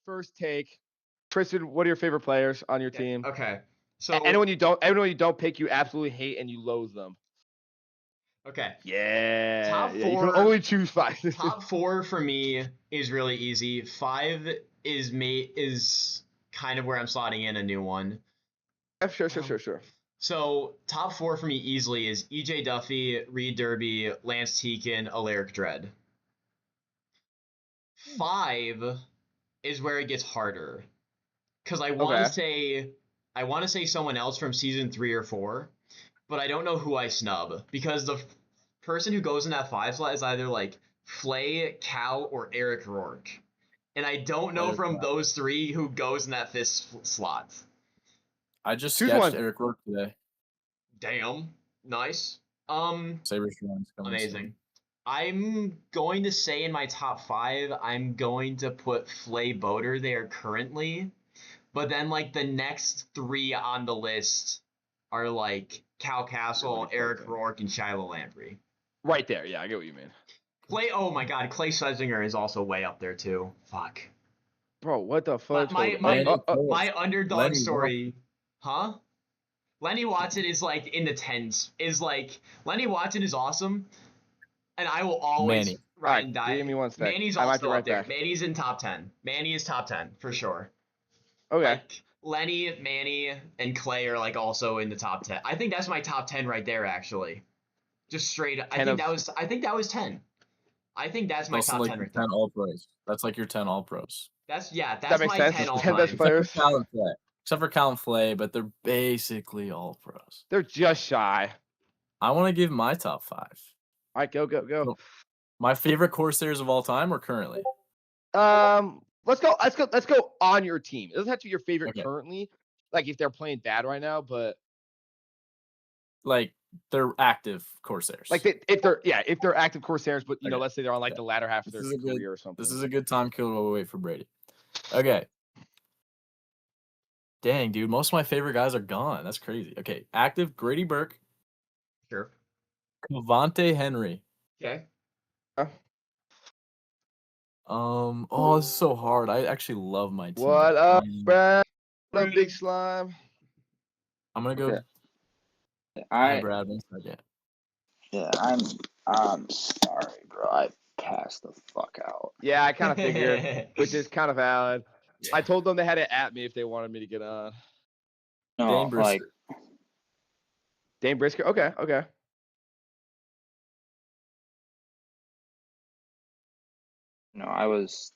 first take. Tristan, what are your favorite players on your team? Okay. So anyone you don't pick, you absolutely hate and you loathe them. Okay. Yeah. Top You can four. only choose 5. Top 4 for me is really easy. 5 is kind of where I'm slotting in a new one. Sure. So top 4 for me easily is EJ Duffy, Reed Derby, Lance Teakin, Alaric Dredd. 5 is where it gets harder, because I want to say someone else from season 3 or 4, but I don't know who I snub, because the person who goes in that 5 slot is either like Flay, Cal, or Eric Rourke, and I don't know from those 3 who goes in that 5th slot. I just sketched Eric Rourke today. Damn, nice. Amazing. I'm going to say in my top 5, I'm going to put Flay Boder there currently, but then like the next 3 on the list are like Cal Castle, Eric Rourke, and Shiloh Lamprey. Right there, yeah, I get what you mean. Clay, oh my God, Clay Schlesinger is also way up there too. Fuck. Bro, what the fuck? My underdog story, huh? Lenny Watson is like in the 10s. Lenny Watson is awesome, and I will always ride and die. Give me one second. Manny's also up there. Manny's in top 10. Manny is top 10 for sure. Okay. Like Lenny, Manny, and Clay are like also in the top 10. I think that's my top 10 right there, actually. Just straight. I think that was 10. I think that's my top 10 right there. 10 all pros. That's like your 10 all pros. That's my 10 all 10 best players. Except for Cal and Flay, but they're basically all pros. They're just shy. I want to give my top 5. All right, go. So, my favorite Corsairs of all time or currently? Let's go on your team. It doesn't have to be your favorite currently, like if they're playing bad right now, but like they're active Corsairs. Like if they're active Corsairs, but you know, let's say they're on like the latter half of their career or something. This is a good time kill while we wait for Brady. Okay. Dang, dude, most of my favorite guys are gone. That's crazy. Okay, active Grady Burke. Sure. Cavante Henry. Okay. Oh, this is so hard. I actually love my team. What up, Brad? What up, Big Slime? I'm gonna go. Hi, Brad. 1 second. Yeah, I'm sorry, bro. I passed the fuck out. Yeah, I kind of figured, which is kind of valid. Yeah. I told them they had to at me if they wanted me to get on. No, like Dane Brisker. Okay. No, I was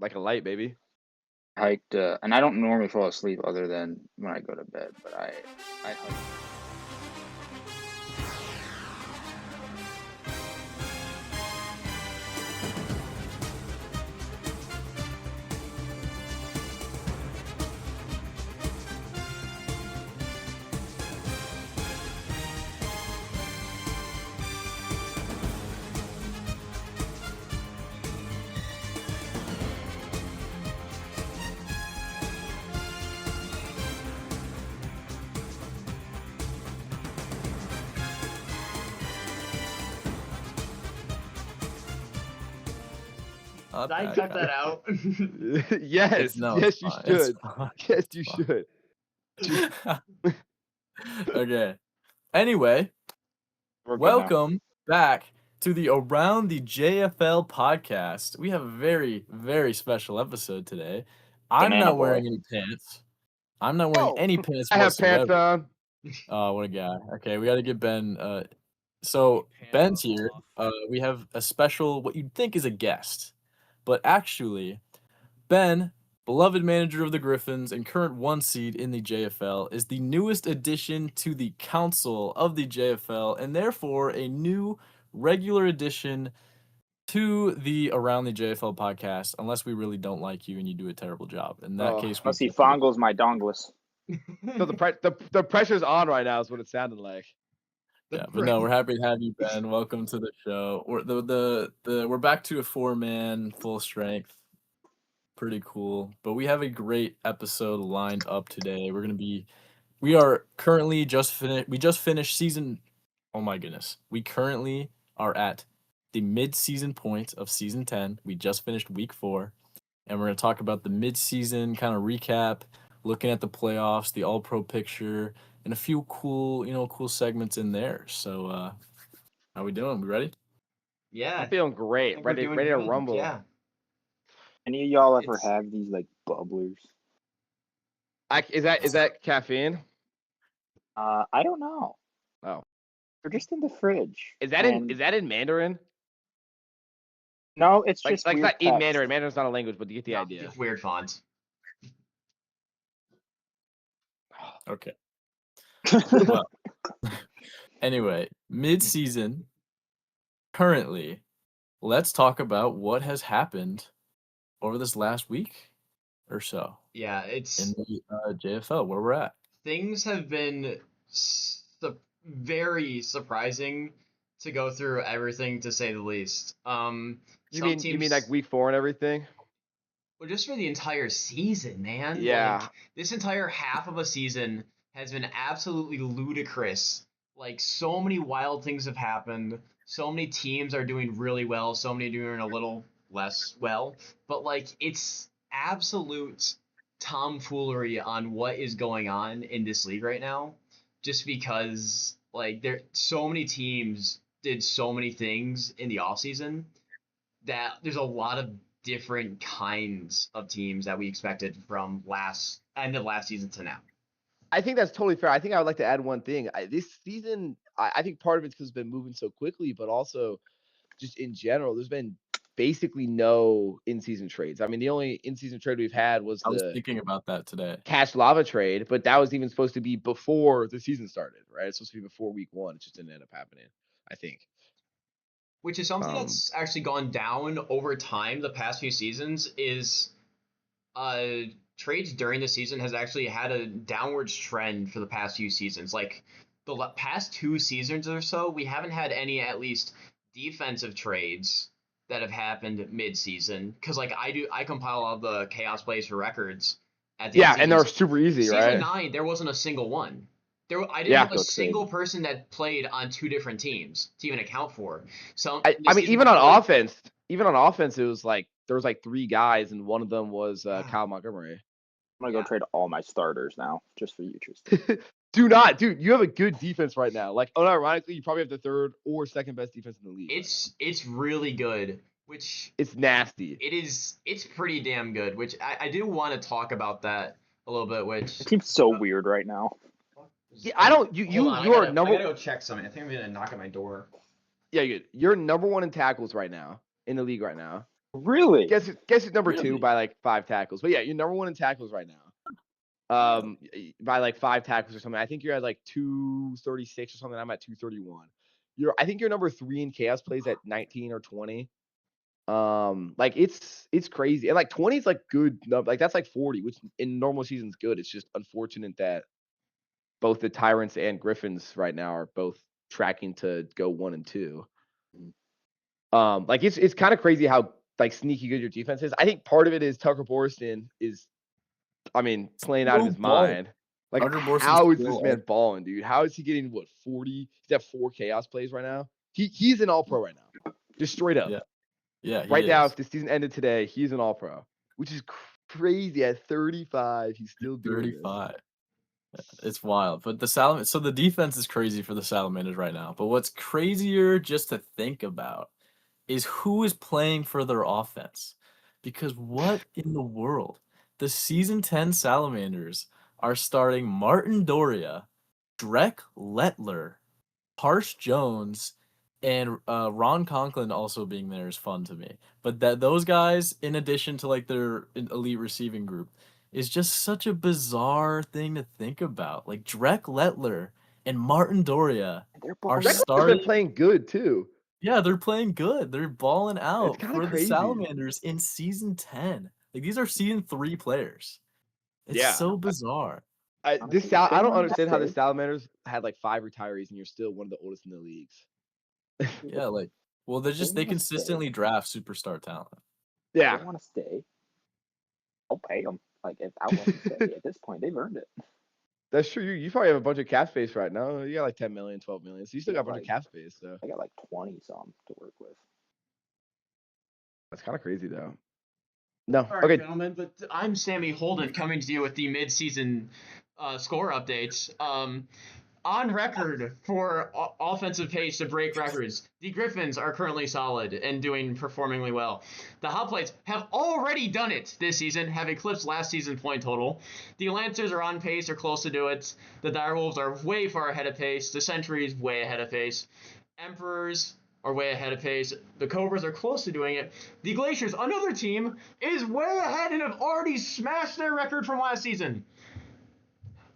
like a light, baby. Hiked, and I don't normally fall asleep other than when I go to bed, but I hiked. Did I cut that out? Yes. Yes, you should. Yes, you should. Okay. Anyway, welcome back to the Around the JFL podcast. We have a very, very special episode today. I'm not wearing any pants. I'm not wearing any pants I whatsoever. have pants on. Oh, what a guy. Okay, we got to get Ben. So Ben's here. We have a special, what you'd think is a guest. But actually, Ben, beloved manager of the Griffins and current 1 seed in the JFL, is the newest addition to the council of the JFL and therefore a new regular addition to the Around the JFL podcast, unless we really don't like you and you do a terrible job. In that case, unless he fongles my dongless. So the pressure's on right now is what it sounded like. Yeah, but no, we're happy to have you, Ben. Welcome to the show. We're back to a 4-man full strength. Pretty cool. But we have a great episode lined up today. We are currently we just finished season. Oh my goodness. We currently are at the mid-season point of season 10. We just finished week 4. and we're going to talk about the mid-season kind of recap, looking at the playoffs, the All-Pro picture, and a few cool segments in there. So, how we doing? We ready? Yeah. I'm feeling great. Ready to rumble. Yeah. Any of y'all ever have these like bubblers? Is that caffeine? I don't know. Oh. They're just in the fridge. Is that in Mandarin? No, it's just like weird not in text. Mandarin. Mandarin's not a language, but you get the idea. It's weird fonts. Okay. Well, anyway, mid-season, currently, let's talk about what has happened over this last week or so. Yeah, it's in the JFL, where we're at. Things have been very surprising to go through everything, to say the least. You mean like week 4 and everything? Well, just for the entire season, man. Yeah. Like, this entire half of a season has been absolutely ludicrous. Like, so many wild things have happened. So many teams are doing really well. So many doing a little less well. But, like, it's absolute tomfoolery on what is going on in this league right now. Just because, like, so many teams did so many things in the offseason that there's a lot of different kinds of teams that we expected from end of last season to now. I think that's totally fair. I think I would like to add one thing. This season, I think part of it's because it's been moving so quickly, but also just in general, there's been basically no in-season trades. I mean, the only in-season trade we've had was I was thinking about that today. Cash Lava trade, but that was even supposed to be before the season started, right? It's supposed to be before week 1. It just didn't end up happening, I think. Which is something that's actually gone down over time the past few seasons is trades during the season has actually had a downwards trend for the past few seasons. Like the past 2 seasons or so, we haven't had any at least defensive trades that have happened mid-season. Because like I compile all the chaos plays for records at the end of and they're super easy, right? Season 9, there wasn't a single one. I didn't have a single person that played on 2 different teams to even account for. So I mean, even on offense, it was like there was like 3 guys, and one of them was Kyle Montgomery. I'm gonna go trade all my starters now, just for you, Tristan. Dude, you have a good defense right now. Like, unironically, you probably have the 3rd or 2nd best defense in the league. It's really good, which it's nasty. It's pretty damn good. Which I do want to talk about that a little bit. Which the team's so weird right now. Yeah, I don't. You are number. I gotta go check something. I think I'm gonna knock at my door. Yeah, you're number 1 in tackles right now in the league right now. Really? Guess it's number 2 by like 5 tackles. But yeah, you're number 1 in tackles right now. By like 5 tackles or something. I think you're at like 236 or something. I'm at 231. I think you're number 3 in chaos plays at 19 or 20. Like it's crazy. And like 20 is like good. Like that's like 40, which in normal season's good. It's just unfortunate that both the Tyrants and Griffins right now are both tracking to go 1 and 2. Like it's kind of crazy how like sneaky good your defense is. I think part of it is Tucker Borston is, playing out of his mind. Like, how is this man balling, dude? How is he getting 40? He's at 4 chaos plays right now. He's an all-pro right now, just straight up. Yeah. Right now, if the season ended today, he's an all-pro, which is crazy. At 35, he's still doing 35. It's wild. But the defense is crazy for the Salamanders right now. But what's crazier just to think about is who is playing for their offense. Because what in the world? The season 10 Salamanders are starting Martin Doria, Drek Lettler, Harsh Jones, and Ron Conklin also being there is fun to me. But those guys, in addition to like their elite receiving group, is just such a bizarre thing to think about. Like Drek Lettler and Martin Doria are starting. Been playing good too. Yeah, they're playing good. They're balling out for crazy. the Salamanders in season 10. Like these are season 3 players. It's so bizarre. I don't understand how the Salamanders had like 5 retirees and you're still one of the oldest in the leagues. Yeah, like, well, they consistently draft superstar talent. Yeah, they want to stay. I'll pay them. Like if I want to stay at this point, they've earned it. That's true. You probably have a bunch of cap space right now. You got like 10 million, 12 million. So you still got a bunch of cap space. So I got like 20 some to work with. That's kind of crazy though. No. Sorry, Okay. gentlemen, but I'm Sammy Holden coming to you with the mid-season score updates. On record for offensive pace to break records, the Griffins are currently solid and performingly well. The Hoplites have already done it this season, have eclipsed last season's point total. The Lancers are on pace or close to do it. The Direwolves are way far ahead of pace. The Sentries way ahead of pace. Emperors are way ahead of pace. The Cobras are close to doing it. The Glaciers, another team, is way ahead and have already smashed their record from last season.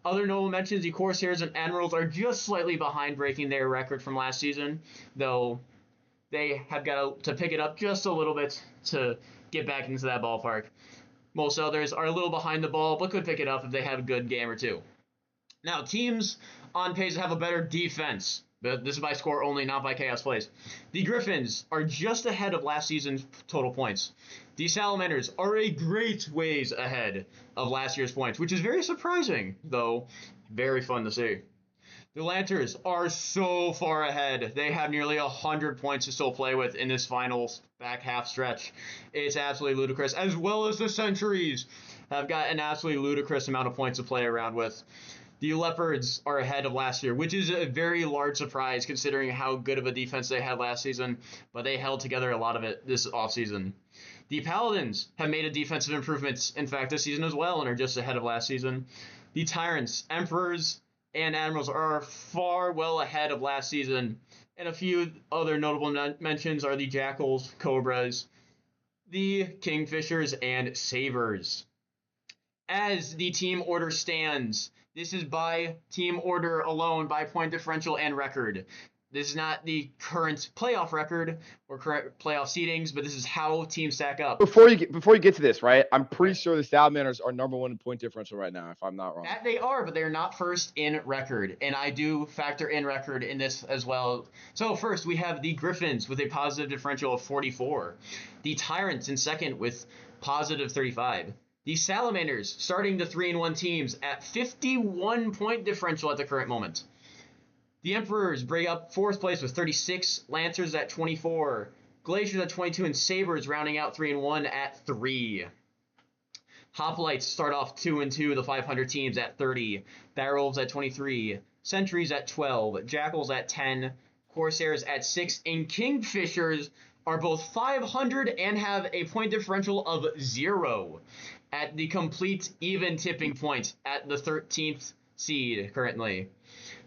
Other notable mentions, the Corsairs and Admirals are just slightly behind breaking their record from last season, though they have got to pick it up just a little bit to get back into that ballpark. Most others are a little behind the ball, but could pick it up if they have a good game or two. Now, teams on pace have a better defense. But this is by score only, not by chaos plays. The Griffins are just ahead of last season's total points. The Salamanders are a great ways ahead of last year's points, which is very surprising, though very fun to see. The Lancers are so far ahead. They have nearly 100 points to still play with in this final back half stretch. It's absolutely ludicrous, as well as the Sentries have got an absolutely ludicrous amount of points to play around with. The Leopards are ahead of last year, which is a very large surprise considering how good of a defense they had last season, but they held together a lot of it this offseason. The Paladins have made a defensive improvements, in fact, this season as well, and are just ahead of last season. The Tyrants, Emperors, and Admirals are far well ahead of last season, and a few other notable mentions are the Jackals, Cobras, the Kingfishers, and Sabres. As the team order stands, this is by team order alone, by point differential and record. This is not the current playoff record or current playoff seedings, but this is how teams stack up. Before you get to this, right? I'm pretty sure the Salamanders are number 1 in point differential right now, if I'm not wrong. That they are, but they're not first in record, and I do factor in record in this as well. So first, we have the Griffins with a positive differential of 44. The Tyrants in second with positive 35. The Salamanders starting the 3-1 teams at 51 point differential at the current moment. The Emperors break up fourth place with 36, Lancers at 24, Glaciers at 22, and Sabres rounding out 3-1 at 3. Hoplites start off 2-2, the 500 teams at 30, Direwolves at 23, Sentries at 12, Jackals at 10, Corsairs at 6, and Kingfishers are both 500 and have a point differential of 0 at the complete even tipping point at the 13th seed currently.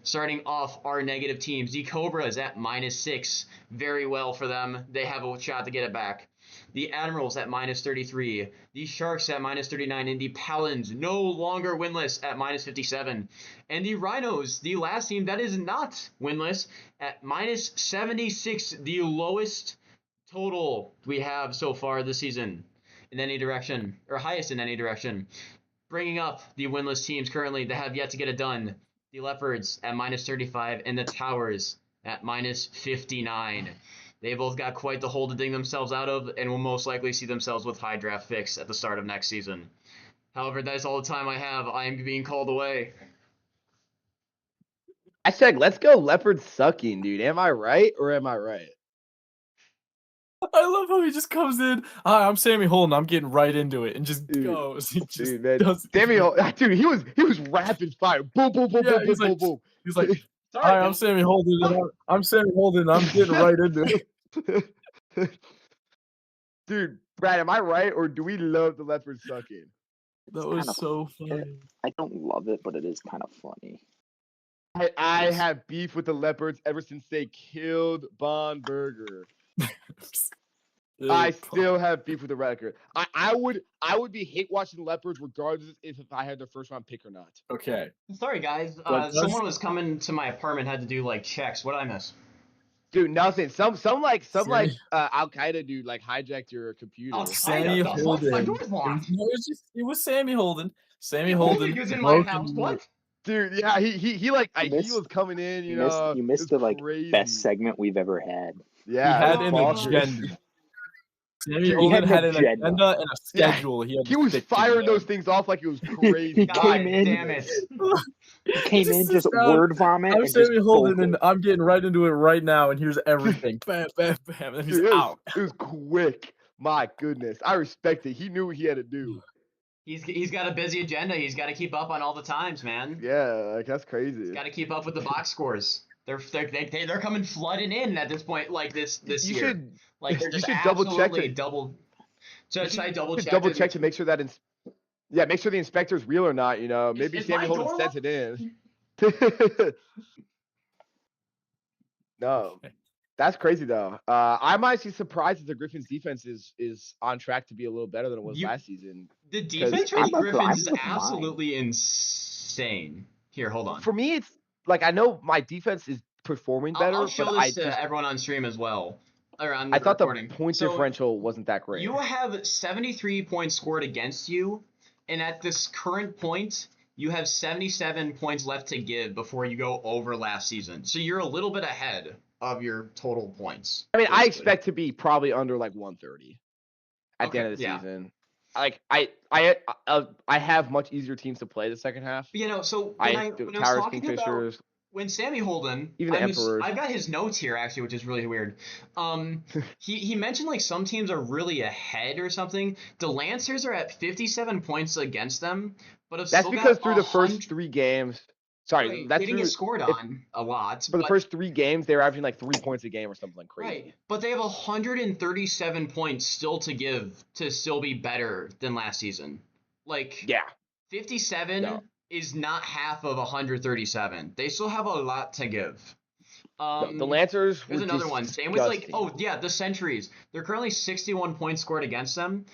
Starting off our negative teams, the Cobras at -6, very well for them. They have a shot to get it back. The Admirals at -33, the Sharks at -39, and the Paladins no longer winless at -57. And the Rhinos, the last team that is not winless, at -76, the lowest total we have so far this season in any direction, or highest in any direction. Bringing up the winless teams currently that have yet to get it done. The Leopards at -35 and the Towers at -59. They both got quite the hole to dig themselves out of and will most likely see themselves with high draft picks at the start of next season. However, that is all the time I have. I am being called away. Hashtag let's go Leopard sucking, dude. Am I right or am I right? I love how he just comes in. Hi, I'm Sammy Holden. I'm getting right into it and just Dude, goes. He just Dude, man. does. Sammy, dude, he was rapid fire. Boom, boom, boom, Yeah, boom, he's boom, like- boom, He's like, Sorry, "Hi, I'm Sammy Holden. And I'm Sammy Holden. I'm getting right into it." Dude, Brad, am I right or do we love the Leopard sucking? That was kinda so funny. I don't love it, but it is kind of funny. I have beef with the Leopards ever since they killed Von Berger. I still have beef with the record. I would be hate watching the Leopards regardless if I had their first round pick or not. Okay. Sorry, guys. But does- Someone was coming to my apartment, had to do like checks. What did I miss? Dude, nothing. Some Sammy- Al Qaeda dude like hijacked your computer. Oh, Sammy the fuck? Holden. My door's locked. It was Sammy Holden. Sammy Holy Holden. was in my broke house. into- What? Dude, yeah, he like he missed- was coming in, You missed it was the crazy. best segment we've ever had. Yeah, He it had was an bonkers. agenda. Sammy He Holden had had an an agenda. agenda and a Yeah, schedule. He He was firing those things off like it was crazy. He God came in- damn it. He came in, just down. word vomit. I'm and Sammy just Holden, bolted. and I'm getting right into it right now. And here's everything. Bam, bam, bam. And he's Dude, out. It was quick. My goodness, I respect it. He knew what he had to do. He's got a busy agenda. He's got to keep up on all the times, man. Yeah, like that's crazy. He's got to keep up with the box scores. They're coming flooding in at this point, like this You year. should Like they're just you should double check absolutely it. double. So should I double check? Double check to make sure that make sure the inspector's real or not. You know, maybe Is Sammy my Holden door sent it in. No, that's crazy though. I'm actually surprised that the Griffins' defense is on track to be a little better than it was last season. The defense for I'm the not- Griffins is I'm not lying. absolutely insane. Here, hold on. For me, it's like I know my defense is performing better, I'll show but this to everyone on stream as well. Or on the I thought recording. the point So, differential wasn't that great. You have 73 points scored against you, and at this current point, you have 77 points left to give before you go over last season. So you're a little bit ahead of your total points. I mean, I basically. expect to be probably under like 130 at the end of the season. Like I have much easier teams to play the second half. You know, so when when I I was Towers, talking Kingfishers, about when Sammy Holden, even the Emperors. I've got his notes here actually, which is really weird. He mentioned like some teams are really ahead or something. The Lancers are at 57 points against them, but have that's still because got through the first 3 games. Sorry, right, that's they didn't through, get scored on a lot. for the first 3 games. They were averaging like 3 points a game or something crazy. Right, but they have 137 points still to give to still be better than last season. Like, Yeah. 57 is not half of 137. They still have a lot to give. The Lancers. There's another one. Same with the Sentries. They're currently 61 points scored against them.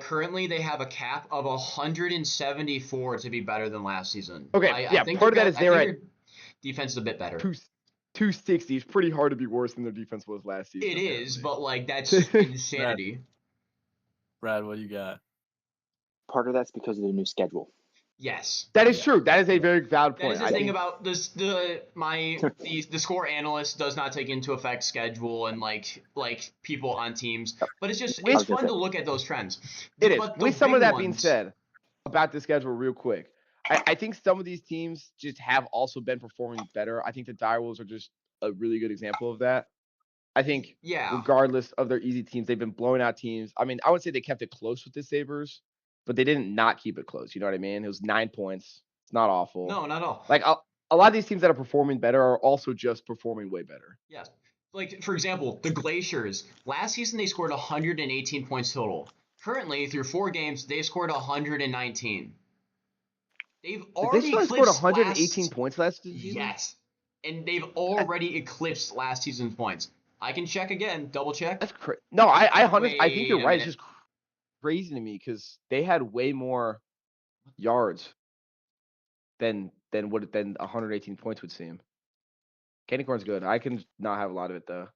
Currently, they have a cap of 174 to be better than last season. Okay, I think part of that is their defense is a bit better. 260 is pretty hard to be worse than their defense was last season. It is, but like that's insanity. Brad, what do you got? Part of that's because of the new schedule. Yes, that is true. That is a very valid point. That is the thing about this. The score analyst does not take into effect schedule and like people on teams, but it's fun to look at those trends. It is. With some of that being said, about the schedule, real quick, I think some of these teams just have also been performing better. I think the Direwolves are just a really good example of that. I think, regardless of their easy teams, they've been blowing out teams. I mean, I would say they kept it close with the Sabres, but they didn't not keep it close. You know what I mean? It was 9 points. It's not awful. No, not at all. Like a lot of these teams that are performing better are also just performing way better. Yes. Like, for example, the Glaciers. Last season, they scored 118 points total. Currently, through 4 games, they scored 119. They've already scored 118 points last season? Yes. And they've already eclipsed last season's points. I can check again. Double check. That's crazy. No, I think you're right. It's just crazy to me because they had way more yards than 118 points would seem. Candy corn's good. I can not have a lot of it though,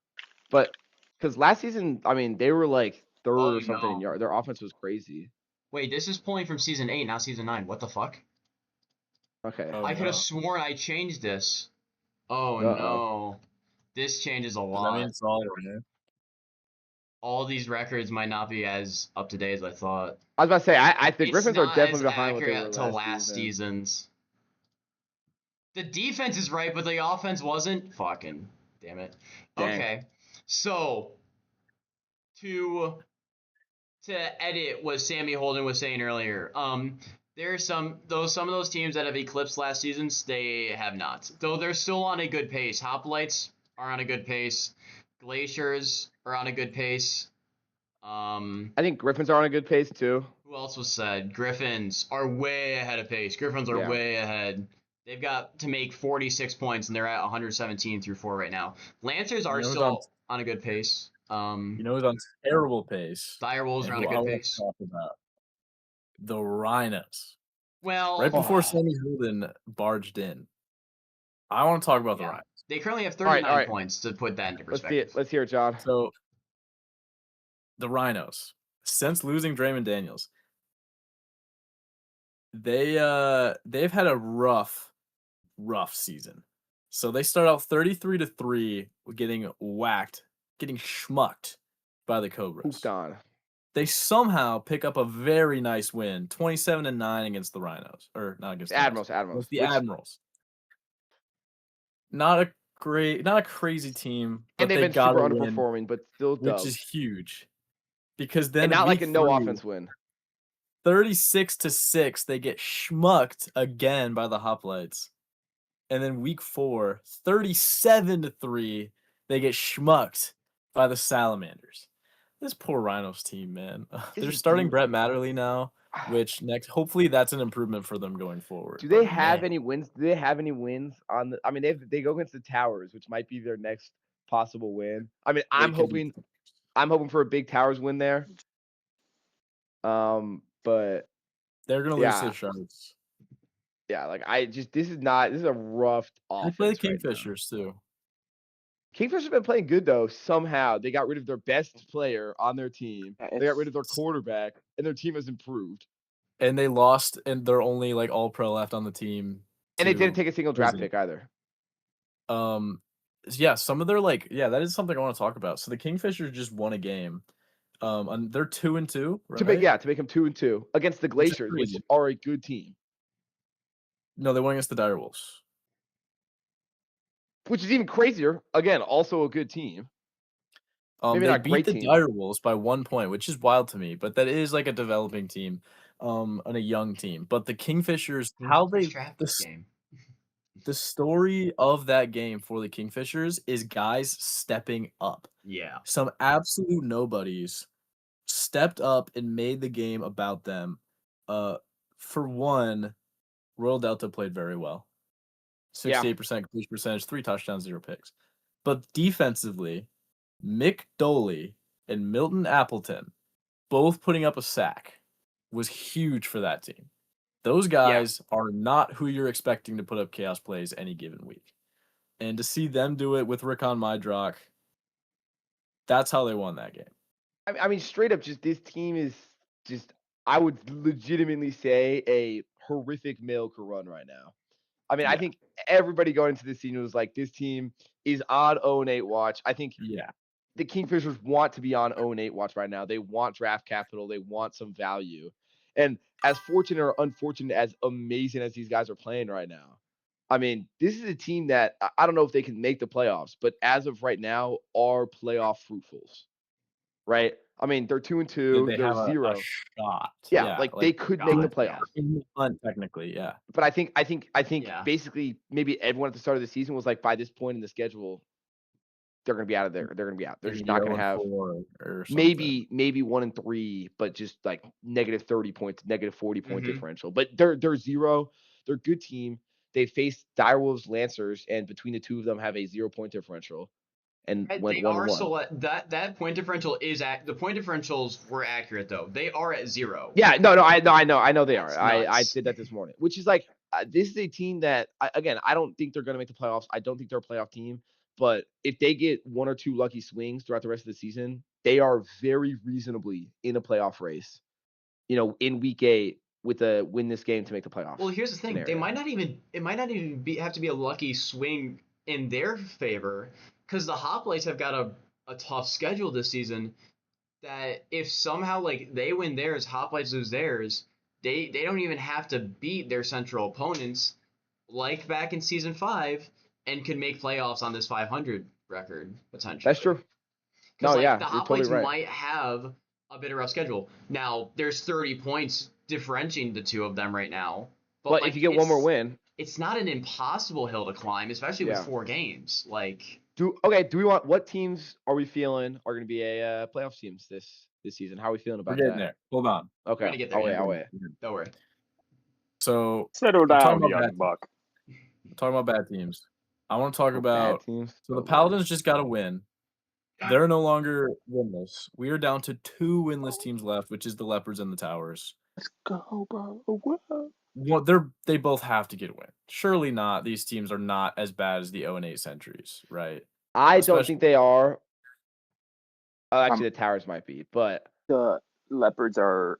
but because last season, I mean, they were like 3rd or something in yards. Their offense was crazy. Wait, this is pulling from season 8, not season 9. What the fuck? Okay. I could have sworn I changed this. Oh no, this changes a lot. I mean, it's all right. All these records might not be as up to date as I thought. I was about to say, I think Griffins are definitely behind what they were to last season's. The defense is right, but the offense wasn't. Fucking damn it. Dang. Okay, so to edit what Sammy Holden was saying earlier, there's some of those teams that have eclipsed last season's. They have not, though. They're still on a good pace. Hoplites are on a good pace. Glaciers are on a good pace. I think Griffins are on a good pace too. Who else was said? Griffins are way ahead of pace. Griffins are way ahead. They've got to make 46 points, and they're at 117 through 4 right now. Lancers are still on a good pace. You know who's on terrible pace? Direwolves are on a good pace. Talk about the Rhinos. Well, right before Sammy Holden barged in, I want to talk about the Rhinos. They currently have 39 points to put that into perspective. Let's hear it, John. So, the Rhinos, since losing Draymond Daniels, they've had a rough season. So they start out 33-3, getting whacked, getting schmucked by the Cobras. They somehow pick up a very nice win, 27-9 against the Rhinos, or not against the Admirals. The Admirals. Not a crazy team, but and they've been got super a win, underperforming, but still which is huge. because then And not like week a no 3, offense win. 36-6, they get schmucked again by the Hoplites. And then week 4, 37-3, they get schmucked by the Salamanders. This poor Rhinos team, man. They're starting Brett Matterly now, which hopefully that's an improvement for them going forward. Do they have any wins? Do they have any wins on the? I mean, they go against the Towers, which might be their next possible win. I mean, I'm hoping for a big Towers win there. But they're gonna lose to the Sharks. Yeah, like this is a rough offense. They play the Kingfishers too. Kingfishers have been playing good though. Somehow they got rid of their best player on their team. They got rid of their quarterback, and their team has improved. And they lost, and they're only like all pro left on the team. And they didn't take a single draft pick either. Yeah, some of their that is something I want to talk about. So the Kingfishers just won a game. And they're 2-2, right? To make them 2-2 against the Glaciers, which are a good team. No, they won against the Direwolves. Which is even crazier. Again, also a good team. Maybe they beat the Direwolves by 1 point, which is wild to me. But that is like a developing team, and a young team. But the Kingfishers, the story of that game for the Kingfishers is guys stepping up. Yeah. Some absolute nobodies stepped up and made the game about them. For one, Royal Delta played very well. 68% completion percentage, 3 touchdowns, 0 picks. But defensively, Mick Doley and Milton Appleton both putting up a sack was huge for that team. Those guys are not who you're expecting to put up chaos plays any given week. And to see them do it with Rickon Mydrock, that's how they won that game. I mean, straight up, this team is I would legitimately say a horrific Milker run right now. I mean, I think everybody going into this season was like, this team is on 0-8 watch. I think the Kingfishers want to be on 0-8 watch right now. They want draft capital. They want some value. And as fortunate or unfortunate, as amazing as these guys are playing right now, I mean, this is a team that I don't know if they can make the playoffs, but as of right now, are playoff fruitfuls, right? I mean, they're 2-2. They they're have 0. A shot. Yeah, like they could make the playoffs. Technically, yeah. But I think basically maybe everyone at the start of the season was like, by this point in the schedule, they're going to be out of there. They're going to be out. They're just not going to have maybe 1-3, but just like negative 30 points, negative 40 point differential. But they're 0. They're a good team. They faced Direwolves, Lancers, and between the two of them have a 0 point differential. And went 1-1. So that point differential is the point differentials were accurate though. They are at 0. Yeah, no, I know they are. I did that this morning, which is like this is a team that again, I don't think they're going to make the playoffs. I don't think they're a playoff team, but if they get 1 or 2 lucky swings throughout the rest of the season, they are very reasonably in a playoff race. In week 8 with a win this game to make the playoffs. Well, here's the thing: scenario. It might not even have to be a lucky swing in their favor. Because the Hoplites have got a tough schedule this season that if somehow they win theirs, Hoplites lose theirs, they don't even have to beat their central opponents like back in season 5 and could make playoffs on this 500 record potentially. That's true. The Hoplites might have a bit of a rough schedule. Now there's 30 points differentiating the two of them right now. But if you get one more win, it's not an impossible hill to climb, especially with 4 games. Do we want what teams are we feeling are going to be a playoff teams this season? How are we feeling about that? There. Hold on. Okay. We're gonna get there. I'll wait. Don't worry. So settle down, young buck. Talking about bad teams. I want to talk about teams. So the Paladins just got a win. They're no longer winless. We are down to 2 winless teams left, which is the Leopards and the Towers. Let's go, bro. Well, they both have to get a win. Surely not. These teams are not as bad as the 0-8 Sentries, right? Don't think they are. Actually, the Towers might be, but the Leopards are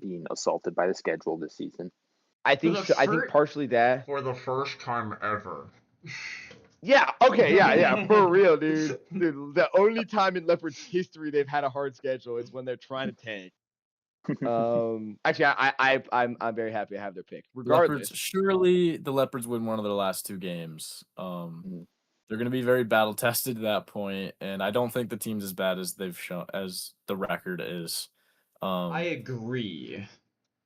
being assaulted by the schedule this season. I think partially that for the first time ever. Yeah. Okay. Yeah. For real, dude. The only time in Leopards history they've had a hard schedule is when they're trying to tank. Actually, I'm very happy to have their pick. Regardless, surely the Leopards win one of their last 2 games. They're going to be very battle tested at that point, and I don't think the team's as bad as they've shown as the record is. I agree.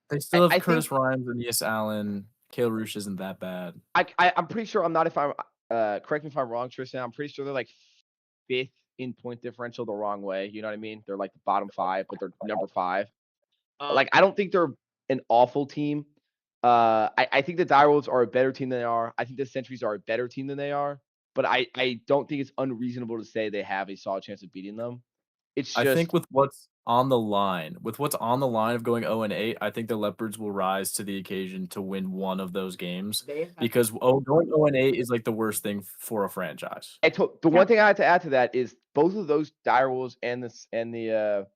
They still have I Curtis think Rhymes and Yes Allen. Kale Roosh isn't that bad. I'm pretty sure I'm not if I'm correct me if I'm wrong, Tristan. I'm pretty sure they're like 5th in point differential the wrong way. You know what I mean? They're like the bottom 5, but they're number 5. Like I don't think they're an awful team. I think the Direwolves are a better team than they are. I think the Sentries are a better team than they are. But I don't think it's unreasonable to say they have a solid chance of beating them. It's I think just with what's on the line of going 0-8, I think the Leopards will rise to the occasion to win one of those games because going 0-8 is like the worst thing for a franchise. the one thing I had to add to that is both of those Direwolves and the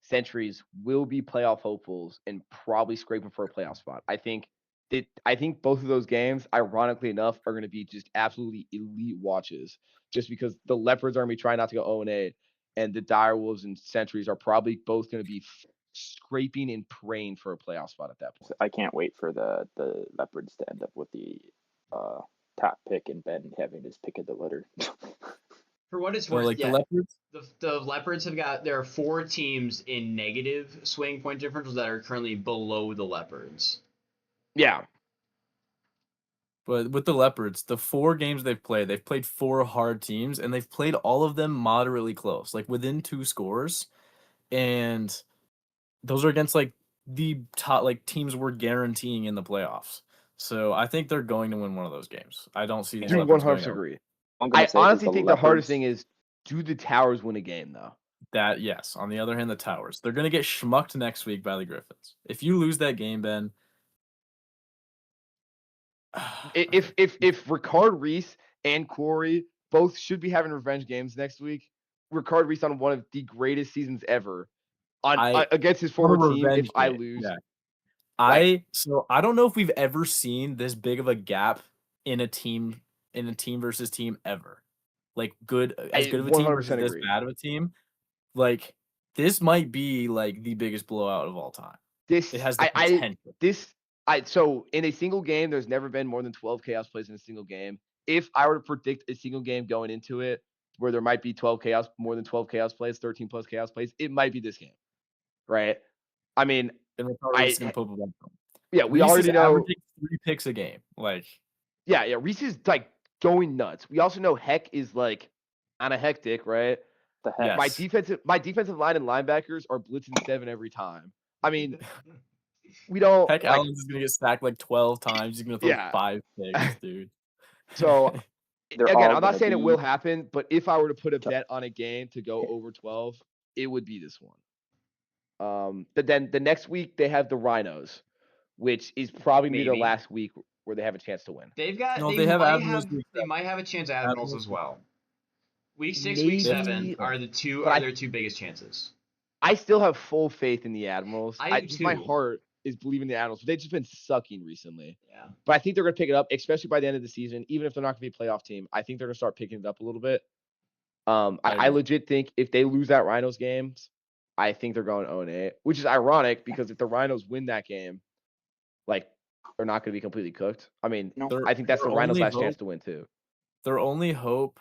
Sentries will be playoff hopefuls and probably scraping for a playoff spot. I think both of those games, ironically enough, are going to be just absolutely elite watches. Just because the Leopards are going to be trying not to go 0-8, and the Direwolves and Sentries are probably both going to be scraping and praying for a playoff spot at that point. I can't wait for the Leopards to end up with the top pick and Ben having his pick of the litter. For what it's worth, the Leopards? The Leopards there are 4 teams in negative swing point differentials that are currently below the Leopards. Yeah. But with the Leopards, the 4 games they've played 4 hard teams, and they've played all of them moderately close, like within 2 scores. And those are against like the top teams we're guaranteeing in the playoffs. So I think they're going to win one of those games. I don't see these Leopards 100% agree. I'm I gonna say honestly think the hardest Leopards- thing is, do the Towers win a game though? That yes. On the other hand, the Towers. They're gonna get schmucked next week by the Griffins. If you lose that game, Ben. If Ricard Reese and Corey both should be having revenge games next week, Ricard Reese on one of the greatest seasons ever against his former team. If I lose, yeah. I don't know if we've ever seen this big of a gap in a team versus team ever. Like as good of a team versus this bad of a team. Like this might be like the biggest blowout of all time. It has the potential. So in a single game, there's never been more than 12 chaos plays in a single game. If I were to predict a single game going into it where there might be more than 12 chaos plays, 13 plus chaos plays, it might be this game, right? I mean, we already know averaging 3 picks a game. Like, yeah, Reese is like going nuts. We also know Heck is like on a hectic, right? The heck? Yes. My defensive line and linebackers are blitzing 7 every time. I mean, we don't. Heck, Allen's is gonna get sacked like 12 times. He's gonna throw 5 picks, dude. So again, I'm not saying it will happen, but if I were to put a bet on a game to go over 12, it would be this one. But then the next week they have the Rhinos, which is probably maybe their last week where they have a chance to win. They might have a chance at Admirals as well. Week 6, week 7 are their 2 biggest chances. I still have full faith in the Admirals. I do too. My heart is believing the Admirals. They've just been sucking recently. Yeah. But I think they're going to pick it up, especially by the end of the season. Even if they're not going to be a playoff team, I think they're going to start picking it up a little bit. I legit think if they lose that Rhinos games, I think they're going 0-8, which is ironic because if the Rhinos win that game, like they're not going to be completely cooked. I mean, I think that's the Rhinos' last chance to win too. Their only hope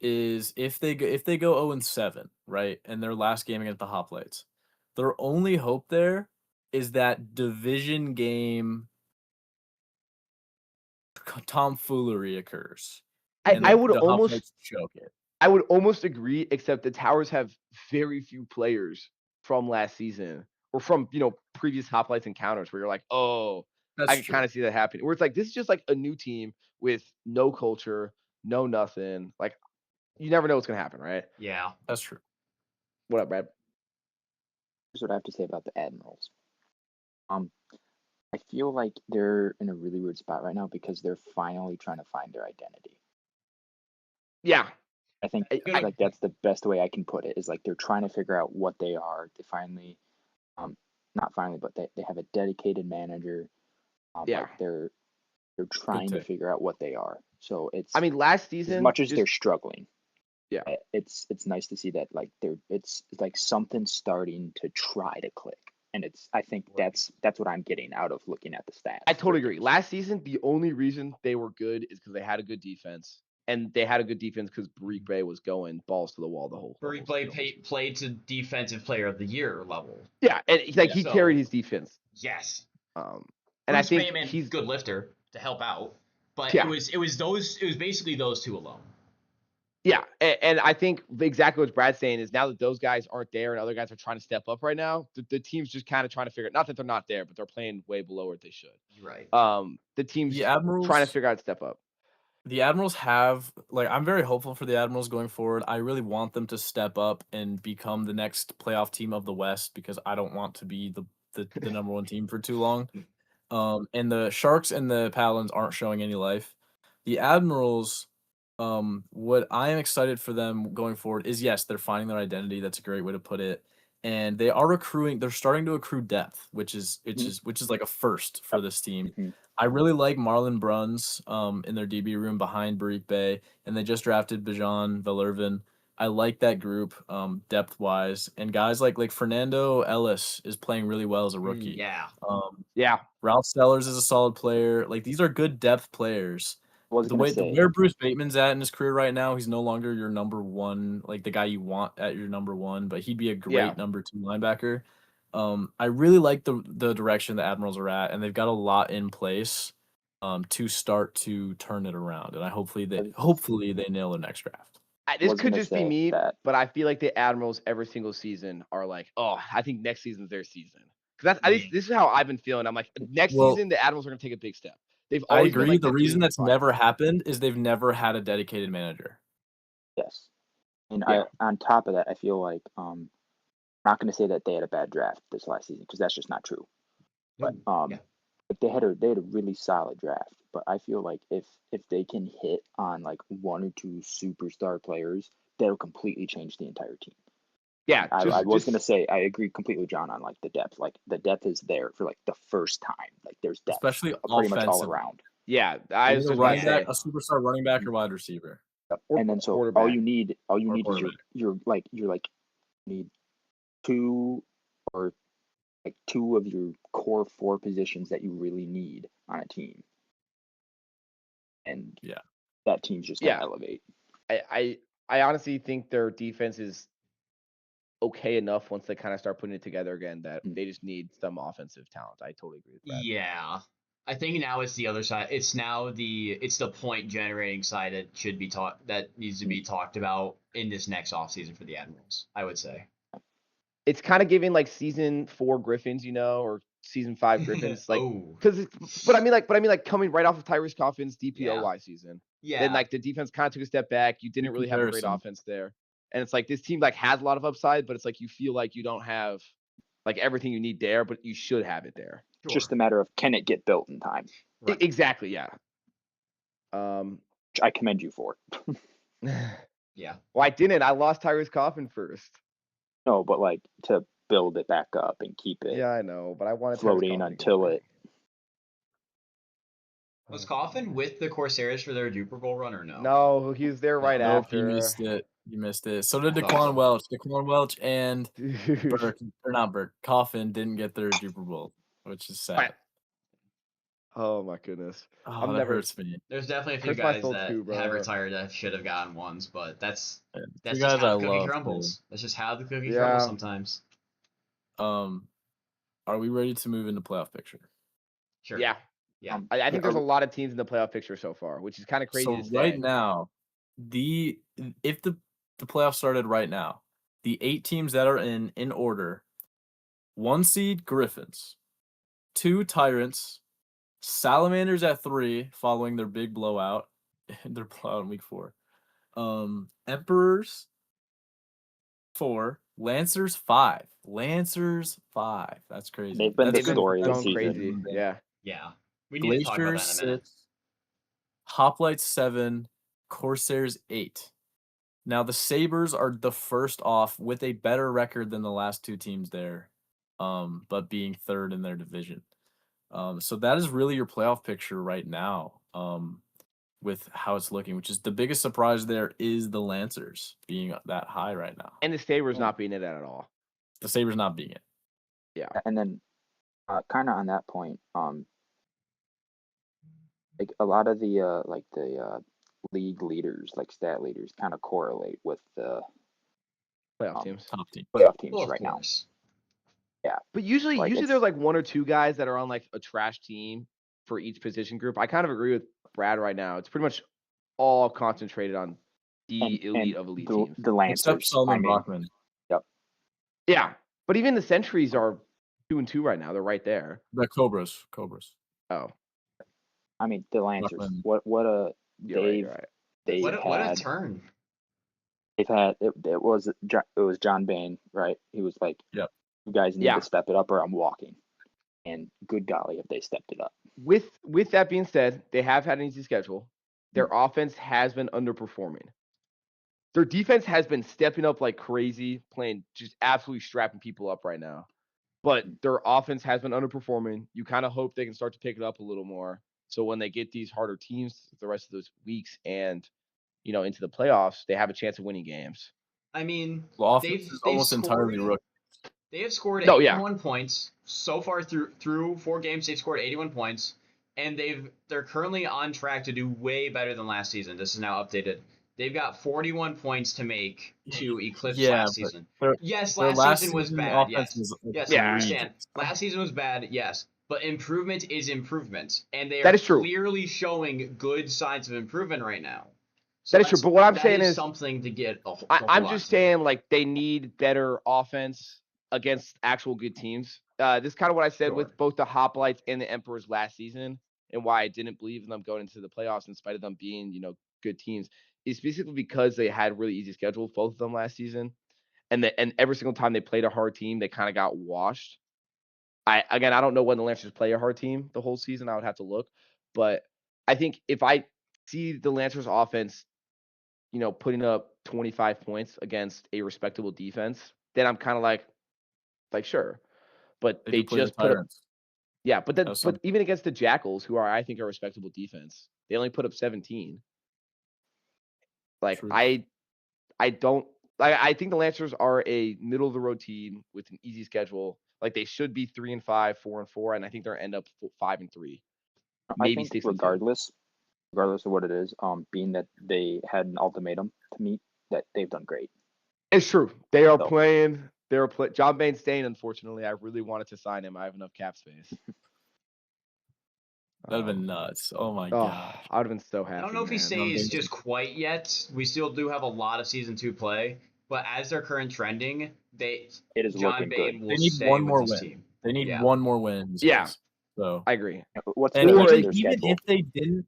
is if they go 0-7, right, and their last game against the Hoplites, their only hope there is that division game tomfoolery occurs. I would almost choke it. I would almost agree, except the Towers have very few players from last season or from previous Hoplites encounters where you're like, oh, I can kind of see that happening. Where it's like this is just like a new team with no culture, no nothing. Like you never know what's gonna happen, right? Yeah, that's true. What up, Brad? Here's what I have to say about the Admirals. I feel like they're in a really weird spot right now because they're finally trying to find their identity. Yeah. I think like that's the best way I can put it is like they're trying to figure out what they are. They finally, not finally, but they have a dedicated manager. Like they're trying to figure out what they are. So it's. I mean, last season, as much as they're struggling. Yeah. It's nice to see that like it's like something starting to try to click. And I think that's what I'm getting out of looking at the stats. I totally agree. Last season, the only reason they were good is because they had a good defense. and they had a good defense because Barik Bay was going balls to the wall the whole. Barik Bay played to Defensive Player of the Year level. Yeah, and he carried his defense. Yes. And Bruce I think Bayman, he's good lifter to help out, but Yeah. it was basically those two alone. Yeah, and I think exactly what Brad's saying is now that those guys aren't there and other guys are trying to step up right now, the team's just kind of trying to figure it. Not that they're not there, but they're playing way below what they should. Right. The team's The Admirals trying to figure out how to step up. The Admirals have I'm very hopeful for the Admirals going forward. I really want them to step up and become the next playoff team of the West because I don't want to be the number one team for too long. And the Sharks and the Paladins aren't showing any life. The Admirals, what I am excited for them going forward is yes, they're finding their identity. That's a great way to put it. And they are recruiting. They're starting to accrue depth, which is like a first for this team. Mhm. I really like Marlon Bruns in their DB room behind Barik Bay, and they just drafted Bijan Velervin. I like that group depth wise, and guys like Fernando Ellis is playing really well as a rookie. Yeah. Ralph Sellers is a solid player. Like these are good depth players. Where Bruce Bateman's at in his career right now, he's no longer your number one, like the guy you want at your number one, but he'd be a great number two linebacker. I really like the direction the Admirals are at, and they've got a lot in place to start to turn it around. And hopefully they nail their next draft. This could just be me, but I feel like the Admirals every single season are like, oh, I think next season's their season. Because this is how I've been feeling. I'm like, next season the Admirals are going to take a big step. I agree. Like the reason that's never happened is they've never had a dedicated manager. Yes. And on top of that, I feel like I'm not going to say that they had a bad draft this last season because that's just not true. But they had a really solid draft. But I feel like if they can hit on like one or two superstar players, that'll completely change the entire team. Yeah, I was gonna say I agree completely with John on like the depth. Like the depth is there for like the first time. Like there's depth, especially pretty much all around. Yeah, I was just running back, a superstar running back or wide receiver. And then so all you need is you need two of your core four positions that you really need on a team. And that team's just gonna elevate. I honestly think their defense is okay enough once they kind of start putting it together again that they just need some offensive talent. I totally agree with that. Yeah. I think now it's the other side. It's the point generating side that needs to be talked about in this next offseason for the Admirals, I would say. It's kind of giving like season 4 Griffins, or season 5 Griffins, like but I mean like coming right off of Tyrese Coffin's DPOY season. Yeah. Then like the defense kind of took a step back. You didn't really have a great offense there. And it's like this team like has a lot of upside, but it's like you feel like you don't have like everything you need there, but you should have it there. It's just a matter of can it get built in time. Right. Exactly, yeah. Which I commend you for. Yeah. Well, I didn't. I lost Tyrese Coffin first. No, but like to build it back up and keep it. Yeah, I know, but I wanted floating until it. Was Coffin with the Corsairs for their Duper Bowl run or no? No, he was there right after. You missed it. So did Daquan Welch. Daquan Welch and Coffin didn't get their Duper Bowl, which is sad. Oh my goodness. Oh, that hurts me. There's definitely a few guys that have retired that should have gotten ones, but that's just how the cookie crumbles. That's just how the cookie crumbles sometimes. Are we ready to move into playoff picture? Sure. Yeah. Yeah. I think there's a lot of teams in the playoff picture so far, which is kind of crazy to say. Right now, if the playoffs started right now, the 8 teams that are in order: 1 seed Griffins, 2 Tyrants, Salamanders at 3 following their big blowout. Their blowout in week 4. Emperors 4, Lancers 5. That's crazy. They've been the story this season. Crazy. Yeah. Yeah. We need to talk about that in a minute. 6, Hoplites 7, Corsairs 8. Now the Sabres are the first off with a better record than the last 2 teams there, but being 3rd in their division. So that is really your playoff picture right now, with how it's looking, which is the biggest surprise there is the Lancers being that high right now. And the Sabres not being it at all. The Sabres not being it. Yeah. And then kind of on that point, like a lot of the league leaders, like stat leaders, kind of correlate with the playoff teams. Top team. playoff teams Well, of right now. course. Yeah, But usually Like, there's it's- like one or two guys that are on like a trash team for each position group. I kind of agree with Brad right now. It's pretty much all concentrated on the elite of elite teams. the Except Lancers. Solomon Bachman. Yeah, but even the Sentries are 2-2 right now. They're right there. The Cobras. Oh, I mean, the Lancers. Bachman. What a you're they've right. they've What a had. turn. They've had it was John Bain, right? He was like, Yep. You guys need Yeah. to step it up or I'm walking. And good golly, if they stepped it up. With that being said, they have had an easy schedule. Their offense has been underperforming. Their defense has been stepping up like crazy, playing just absolutely strapping people up right now. But their offense has been underperforming. You kind of hope they can start to pick it up a little more. So when they get these harder teams the rest of those weeks and into the playoffs, they have a chance of winning games. I mean, The offense is almost entirely rookie. They have scored No, yeah. 81 points so far through 4 games. They've scored 81 points, and they're currently on track to do way better than last season. This is now updated. They've got 41 points to make to eclipse last season. Yes, last season was bad. Yes, I understand. Last season was bad. Yes, but improvement is improvement, and they are clearly showing good signs of improvement right now. So that is true. But what I'm saying is something to get. I'm just saying, like, they need better offense against actual good teams. This is kind of what I said with both the Hoplites and the Emperors last season, and why I didn't believe in them going into the playoffs in spite of them being, good teams, is basically because they had really easy schedules, both of them last season, and every single time they played a hard team, they kind of got washed. I don't know when the Lancers play a hard team the whole season. I would have to look, but I think if I see the Lancers offense, putting up 25 points against a respectable defense, then I'm kind of like sure. But they just put up, but even against the Jackals, who I think are a respectable defense, they only put up 17. Like True. I don't like. I think the Lancers are a middle of the road team with an easy schedule. Like they should be 3-5, 4-4, and I think they'll end up 5-3. Maybe I think 6-2. regardless of what it is, being that they had an ultimatum to meet, that they've done great. It's true. They are playing. John Bain's staying. Unfortunately, I really wanted to sign him. I have enough cap space. That'd have been nuts. Oh my god. I would have been so happy. I don't know if he stays just quite yet. We still do have a lot of season 2 play, but as they're current trending, John Bain will stay with more this win. team. They need one more win. Yeah. So I agree. Even if they didn't,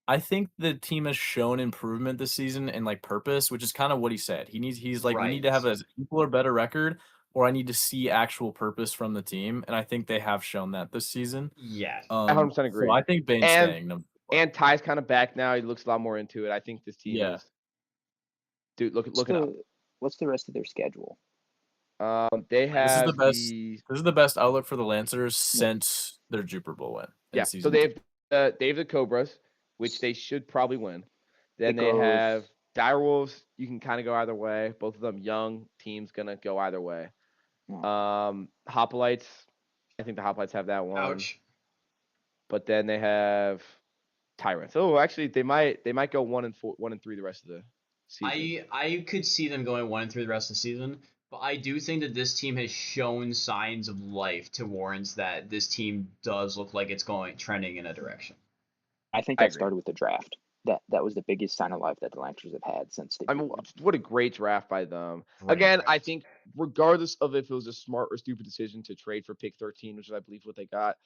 I think the team has shown improvement this season and like purpose, which is kind of what he said. He's like, we need to have a equal or better record, or I need to see actual purpose from the team, and I think they have shown that this season. Yeah, I 100% agree. So I think Bain's staying. And Ty's kind of back now. He looks a lot more into it. I think this team is. Dude, look it up. What's the rest of their schedule? They have this is the best outlook for the Lancers since their Jupiter Bowl win. Yeah, so they have the Cobras, which they should probably win. Then they have Direwolves. You can kind of go either way. Both of them young teams, gonna go either way. Hoplites, I think the Hoplites have that one. Ouch. But then they have Tyrants. Oh, actually, they might go 1-4, 1-3 the rest of the season. I could see them going 1-3 the rest of the season, but I do think that this team has shown signs of life to warrant that this team does look like it's trending in a direction. I think that started with the draft. That was the biggest sign of life that the Lancers have had since they. What a great draft by them. Again, I think regardless of if it was a smart or stupid decision to trade for pick 13, which I believe is what they got,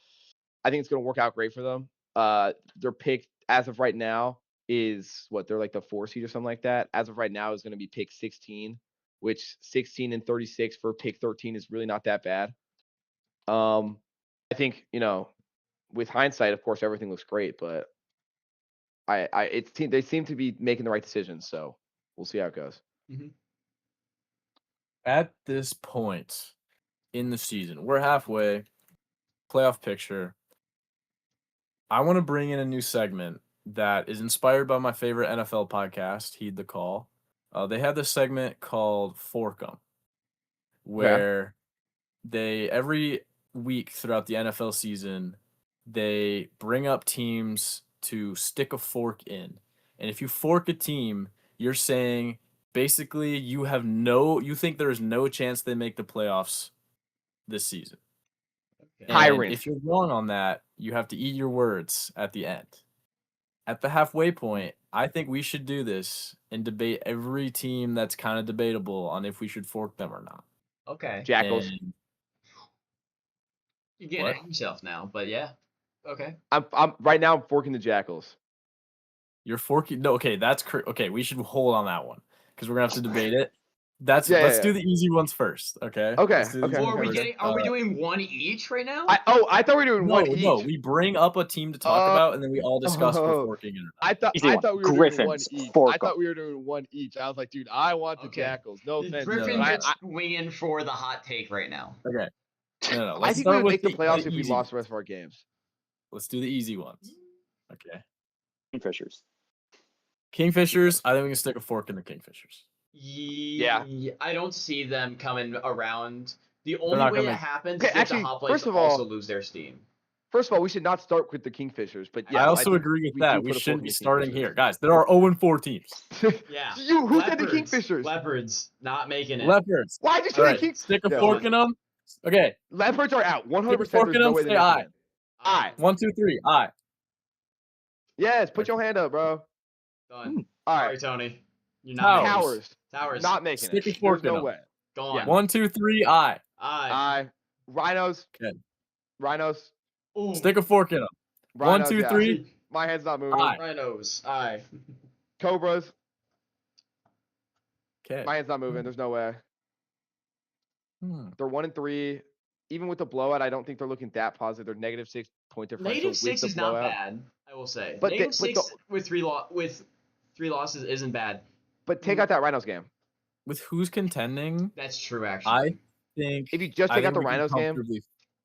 I think it's going to work out great for them. Their pick as of right now is they're like the 4 seed or something like that. As of right now is going to be pick 16, which 16 and 36 for pick 13 is really not that bad. I think, with hindsight, of course, everything looks great, but they seem to be making the right decisions, so we'll see how it goes. Mm-hmm. At this point in the season, we're halfway, playoff picture. I want to bring in a new segment that is inspired by my favorite NFL podcast, Heed the Call. They have this segment called Fork 'em, where they every week throughout the NFL season, they bring up teams to stick a fork in. And if you fork a team, you're saying basically you think there is no chance they make the playoffs this season. Okay. And if you're wrong on that, you have to eat your words at the end. At the halfway point, I think we should do this and debate every team that's kind of debatable on if we should fork them or not. Okay. Jackals. And you're getting at yourself now, but yeah. Okay. I'm right now. I'm forking the Jackals. You're forking. No, okay, that's okay. We should hold on that one because we're gonna have to debate it. Let's do the easy ones first, okay? Okay. Are we doing one each right now? I thought we were doing one each. No, we bring up a team to talk about, and then we all discuss for forking it. I thought we were doing one each. I thought we were doing one each. I was like, dude, I want the Jackals. No offense. Griffin's just winging for the hot take right now. Okay. No. I think we would make the playoffs if we lost the rest of our games. Let's do the easy ones. Okay. Kingfishers. I think we can stick a fork in the Kingfishers. Yeah. I don't see them coming around. The only way it happens is if the Hot Blades also lose their steam. First of all, we should not start with the Kingfishers, but yeah, I also agree with that. We shouldn't be starting here, guys. There are 0-4 teams. Yeah. Who said the Kingfishers? Leopards not making it. Leopards. Why did you say Kingfishers? Stick a fork in them. Okay. Leopards are out. 100%. There's no way they I. I. 1, 2, 3. I. Yes, put your hand up, bro. Done. All right. Sorry, Tony. You're not Towers. Not making Stick it. A fork There's in no way. Go on. 1, 2, 3. I. Rhinos. Okay. Rhinos. Ooh. Stick a fork in them. Rhinos, 1, 2, 3. My head's not moving. Rhinos. I. Cobras. Okay. My head's not moving. There's no way. They're 1-3. Even with the blowout, I don't think they're looking that positive. They're -6 point differential. -6 is not bad, I will say. But -6 with three losses isn't bad. But take out that Rhinos game. With who's contending? That's true, actually. I think if you just take out the Rhinos game,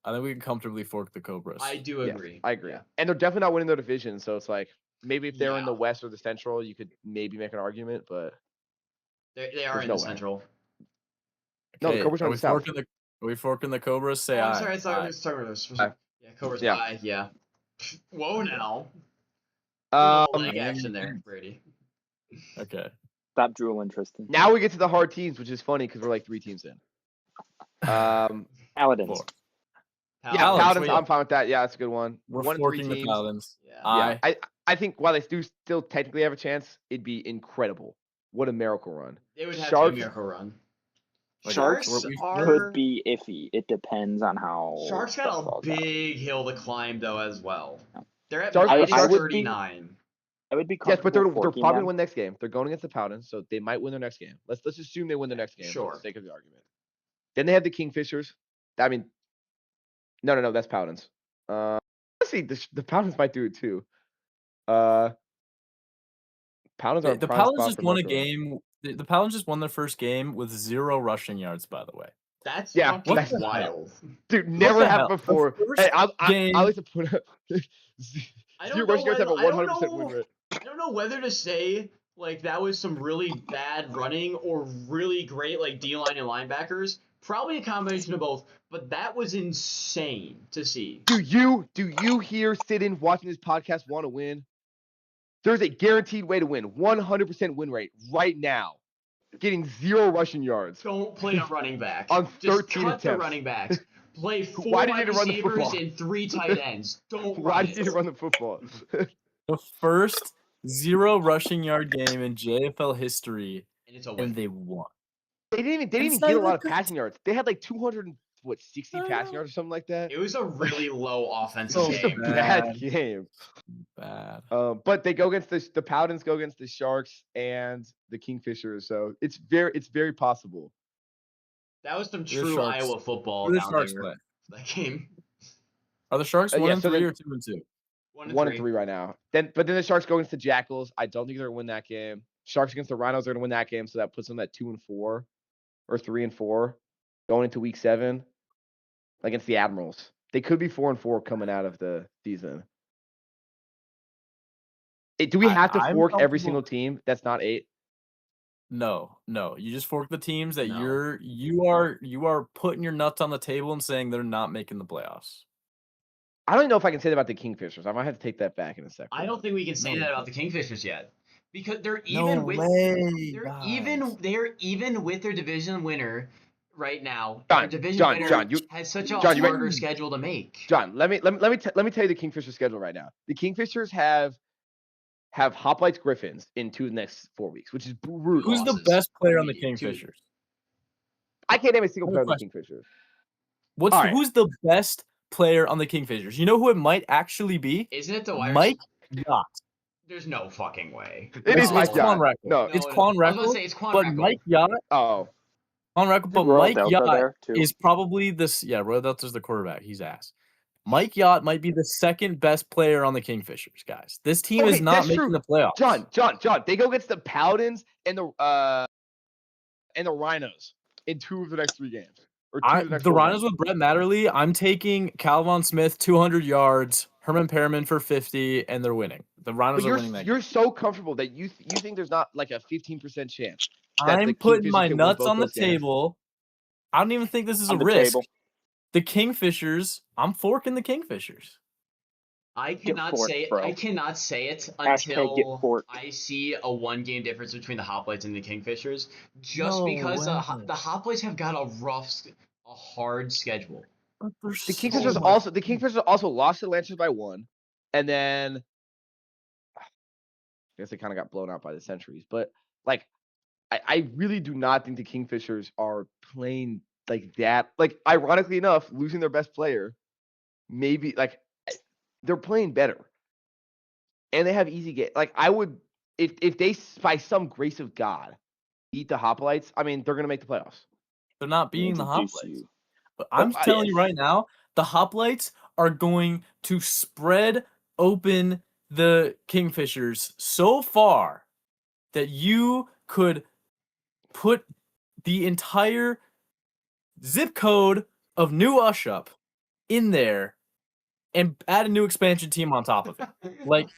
I think we can comfortably fork the Cobras. I do agree. Yeah, I agree. Yeah. And they're definitely not winning their division, so it's like maybe if they're in the West or the Central, you could maybe make an argument, but they are in the Central. No, the Cobras are in the South. Are we forking the Cobras? Say I'm sorry, I thought it was Cobras. Yeah, Cobras. Yeah. Whoa, now. Leg action there, Brady. Okay. Stop drooling, Tristan. Now we get to the hard teams, which is funny because we're like 3 teams in. Paladins. Paladins. I'm fine with that. Yeah, that's a good one. We're 1 and 3 forking teams. the Paladins. Yeah. I think while they do still technically have a chance, it'd be incredible. What a miracle run. It would have to be a miracle run. Sharks could be iffy. It depends on how. Sharks got a big hill to climb though as well. They're at -39. I would be yes, but they're probably going to win next game. They're going against the Paladins, so they might win their next game. Let's assume they win their next game for the sake of the argument. Then they have the Kingfishers. I mean, no, that's Paladins. Let's see, the Paladins might do it too. Paladins are the Paladins just won a game. The Paladins just won their first game with 0 rushing yards, by the way. That's fucking wild. Dude, never happened before. Hey, I like to put up 0 rushing yards have a 100% win rate. I don't know whether to say like that was some really bad running or really great like D-line and linebackers. Probably a combination of both, but that was insane to see. Do you here sitting watching this podcast want to win? There's a guaranteed way to win. 100% win rate right now. Getting 0 rushing yards. Don't play a running back. On 13 Just cut attempts. The running backs. Play 4 wide receivers and 3 tight ends. Why did you run the football? The first 0 rushing yard game in JFL history, and they won. They didn't even get a lot of passing yards. They had like 60 passing yards or something like that. It was a really low offensive game. Bad game. Bad. But they go against the Paladins, go against the Sharks and the Kingfishers, so it's very possible. That was some true Iowa football down there. That game. Are the Sharks 1-3 or 2-2? 1-3 right now. But then the Sharks go against the Jackals. I don't think they're gonna win that game. Sharks against the Rhinos are gonna win that game, so that puts them at 2-4 or 3-4 going into week 7 against the Admirals. They could be 4-4 coming out of the season. Do we have to fork every single team that's not 8? No. You just fork the teams that you are putting your nuts on the table and saying they're not making the playoffs. I don't know if I can say that about the Kingfishers. I might have to take that back in a second. I don't think we can say that about the Kingfishers yet. because they're even with they're even with their division winner right now. Their division winner has such a harder schedule to make. John, let me tell you the Kingfisher schedule right now. The Kingfishers have Hoplites Griffins in 2 of the next 4 weeks, which is brutal. Who's the best player on the Kingfishers? I can't name a single player on the Kingfishers. Who's the best player on the Kingfishers? You know who it might actually be? Isn't it the Wires? Mike Yacht. There's no fucking way. It is Mike Yacht. No, it's Quan Reckle. I was gonna say it's Quan but Reckle. Mike Yacht. Oh. Quan Reckle, but Mike Yacht is probably this. Yeah, Royal Delta's the quarterback. He's ass. Mike Yacht might be the second best player on the Kingfishers, guys. This team is not making the playoffs. John, they go against the Paladins and the Rhinos in 2 of the next 3 games. The Rhinos with Brett Matterly, I'm taking Calvin Smith 200 yards, Herman Perriman for 50, and they're winning. The Rhinos are winning that game. You're so comfortable that you think there's not like a 15% chance. I'm putting my nuts on the table. I don't even think this is a risk. The Kingfishers, I'm forking the Kingfishers. I cannot say it until I see a 1-game difference between the Hoplites and the Kingfishers. Just because the Hoplites have got a hard schedule. The Kingfishers also lost to the Lancers by 1, and then I guess they kind of got blown out by the Centuries. But like, I really do not think the Kingfishers are playing like that. Like, ironically enough, losing their best player, maybe like. They're playing better, and they have easy game. Like, I would, if they by some grace of God beat the Hoplites, I mean, they're gonna make the playoffs. They're not beating the Hoplites. But I'm telling you right now, the Hoplites are going to spread open the Kingfishers so far that you could put the entire zip code of New Ushup in there and add a new expansion team on top of it. Like,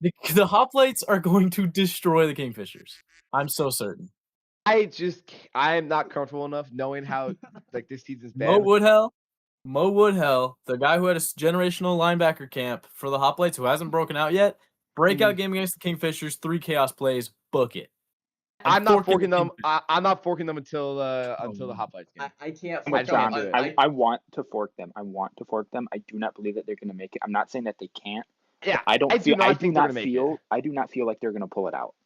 the Hoplites are going to destroy the Kingfishers. I'm so certain. I am not comfortable enough knowing how like this season's bad. Mo Woodhell, the guy who had a generational linebacker camp for the Hoplites who hasn't broken out yet. Breakout game against the Kingfishers, 3 chaos plays, book it. I'm not forking them. I'm not forking them until the Hoplites game. I can't. I want to fork them. I do not believe that they're going to make it. I'm not saying that they can't. Yeah, I do not feel like they're going to pull it out.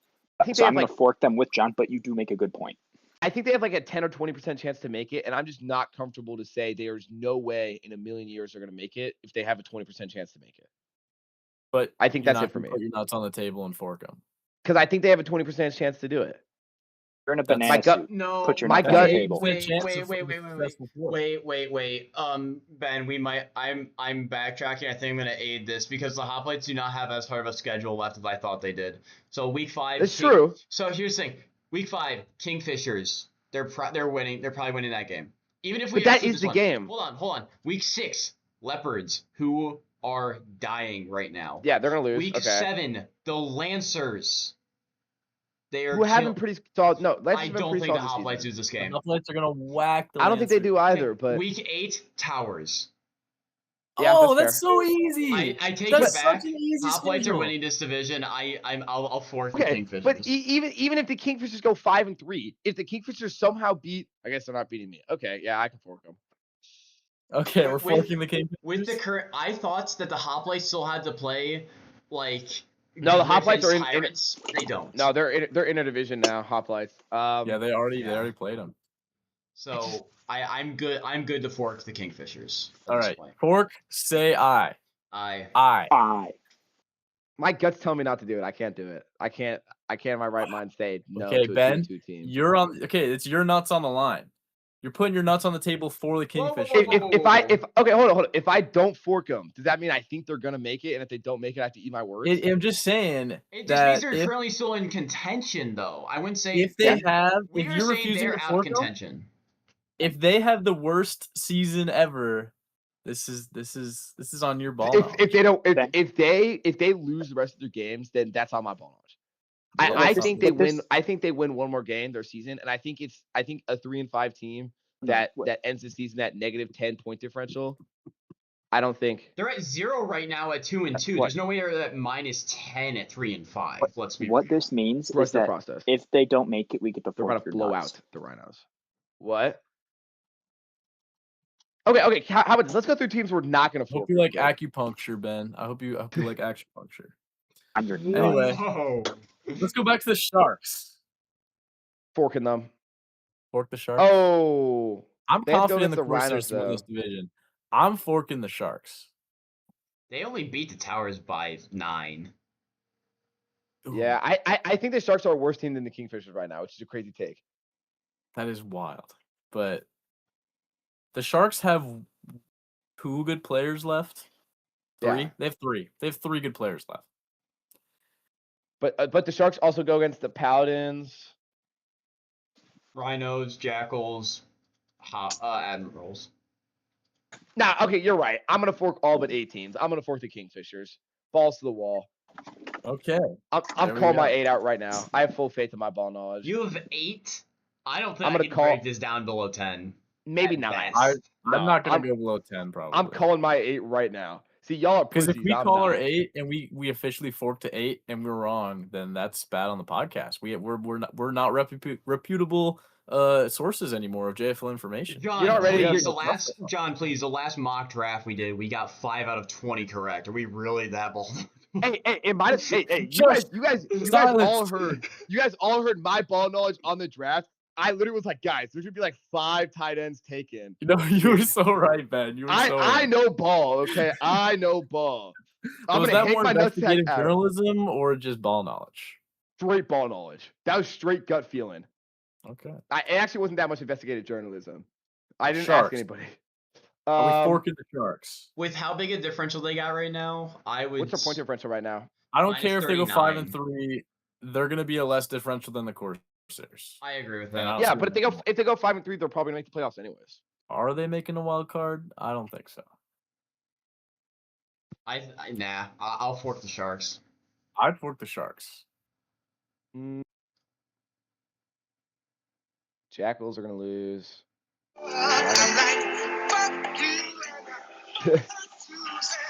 I'm going to fork them with John, but you do make a good point. I think they have like a 10 or 20% chance to make it, and I'm just not comfortable to say there's no way in a million years they're going to make it if they have a 20% chance to make it. But I think that's it for me. Put your nuts on the table and fork them. Because I think they have a 20% chance to do it. You're in a banana suit. No. Put your nuts on the table. Wait. Ben, I'm backtracking. I think I'm gonna aid this because the Hoplites do not have as hard of a schedule left as I thought they did. So week 5. It's true. So here's the thing. Week 5, Kingfishers. They're winning. They're probably winning that game. Even if we. But that is the game. Hold on. Week 6, Leopards, who are dying right now. Yeah, they're gonna lose. Week 7, the Lancers. Who haven't pretty solid. No, I don't think the Hoplites lose this game. The Hoplites are gonna whack the I don't think they do either. But week 8, Towers. Yeah, that's so easy. I take it back. Hoplites are winning this division. I'll fork the Kingfishers. But even if the Kingfishers go 5-3, if the Kingfishers somehow beat, I guess they're not beating me. Okay, yeah, I can fork them. Okay, we're forking the Kingfishers. With the current, I thought that the Hoplites still had to play like. No, the Hoplites are in. They don't. No, they're in a division now. Hoplites. Yeah, they already played them. So I'm good. I'm good to fork the Kingfishers. All right, fork. Say aye. Aye. My guts tell me not to do it. I can't do it. I can't in my right mind say no. Okay, to Ben, 2-2 team. you're on. Okay, it's your nuts on the line. You're putting your nuts on the table for the Kingfishers. Hold on. If I don't fork them, does that mean I think they're gonna make it? And if they don't make it, I have to eat my words. I'm just saying it just means they're currently still in contention, though. I wouldn't say if you're refusing to fork contention. If they have the worst season ever, this is on your ball. If they lose the rest of their games, then that's on my ball knowledge. I think they win. I think they win one more game their season, and I think a 3-5 team that ends the season at -10 point differential. I don't think they're at 0 right now at 2 and 2. There's no way they're at -10 at 3 and 5. Let's be what real. this means Trust is the that process. if they don't make it, we get to They're fork about to your blow nuts. out the Rhinos. What? Okay. How about this? Let's go through teams we're not going to fork. Hope you like acupuncture, Ben. I hope you like acupuncture. On your nuts. Anyway, No. let's go back to the Sharks. Forking them. Fork the Sharks. Oh, I'm they have to go confident against the the Crusaders Rhinos, win this though. division. I'm forking the Sharks. They only beat the Towers by 9. Ooh, Yeah, I think the Sharks are a worse team than the Kingfishers right now, which is a crazy take. that is wild. But the Sharks have 2 good players left. 3? Yeah. They have 3. They have 3 good players left. But the Sharks also go against the Paladins. Rhinos, Jackals, Admirals. Nah, okay, you're right. I'm gonna fork all but 8 teams. I'm gonna fork the Kingfishers. Balls to the wall. Okay. I'm calling my 8 out right now. I have full faith in my ball knowledge. You have 8? I don't think I'm I gonna can break this down below 10. Maybe at 9. best. I'm not going to go below 10, probably. I'm calling my 8 right now. See, y'all are Because pussies. if we I'm call our not. 8 and we officially fork to 8 and we're wrong, then that's bad on the podcast. We're not reputable sources anymore of JFL information. John, You're not ready to please, get- the last mock draft we did, we got 5 out of 20 correct. Are we really that bold? Hey, it might have. Hey, you guys all heard my ball knowledge on the draft. I literally was like, guys, there should be like 5 tight ends taken. You were so right, Ben. You were so right. I know ball, okay? I know ball. I'm Was gonna that hang more my nutsack investigative out. journalism or just ball knowledge? Straight ball knowledge. That was straight gut feeling. Okay. It actually wasn't that much investigative journalism. I didn't Sharks. ask anybody. Are we forking the Sharks? With how big a differential they got right now, I would. What's their point differential right now? I don't care if they go 5 and 39. 3. They're going to be a less differential than the Corsairs. I agree with And that. Yeah, but if they go 5 and 3, they'll probably make the playoffs anyways. Are they making a wild card? I don't think so. Nah. I'll fork the Sharks. I'd fork the Sharks. Jackals are gonna lose.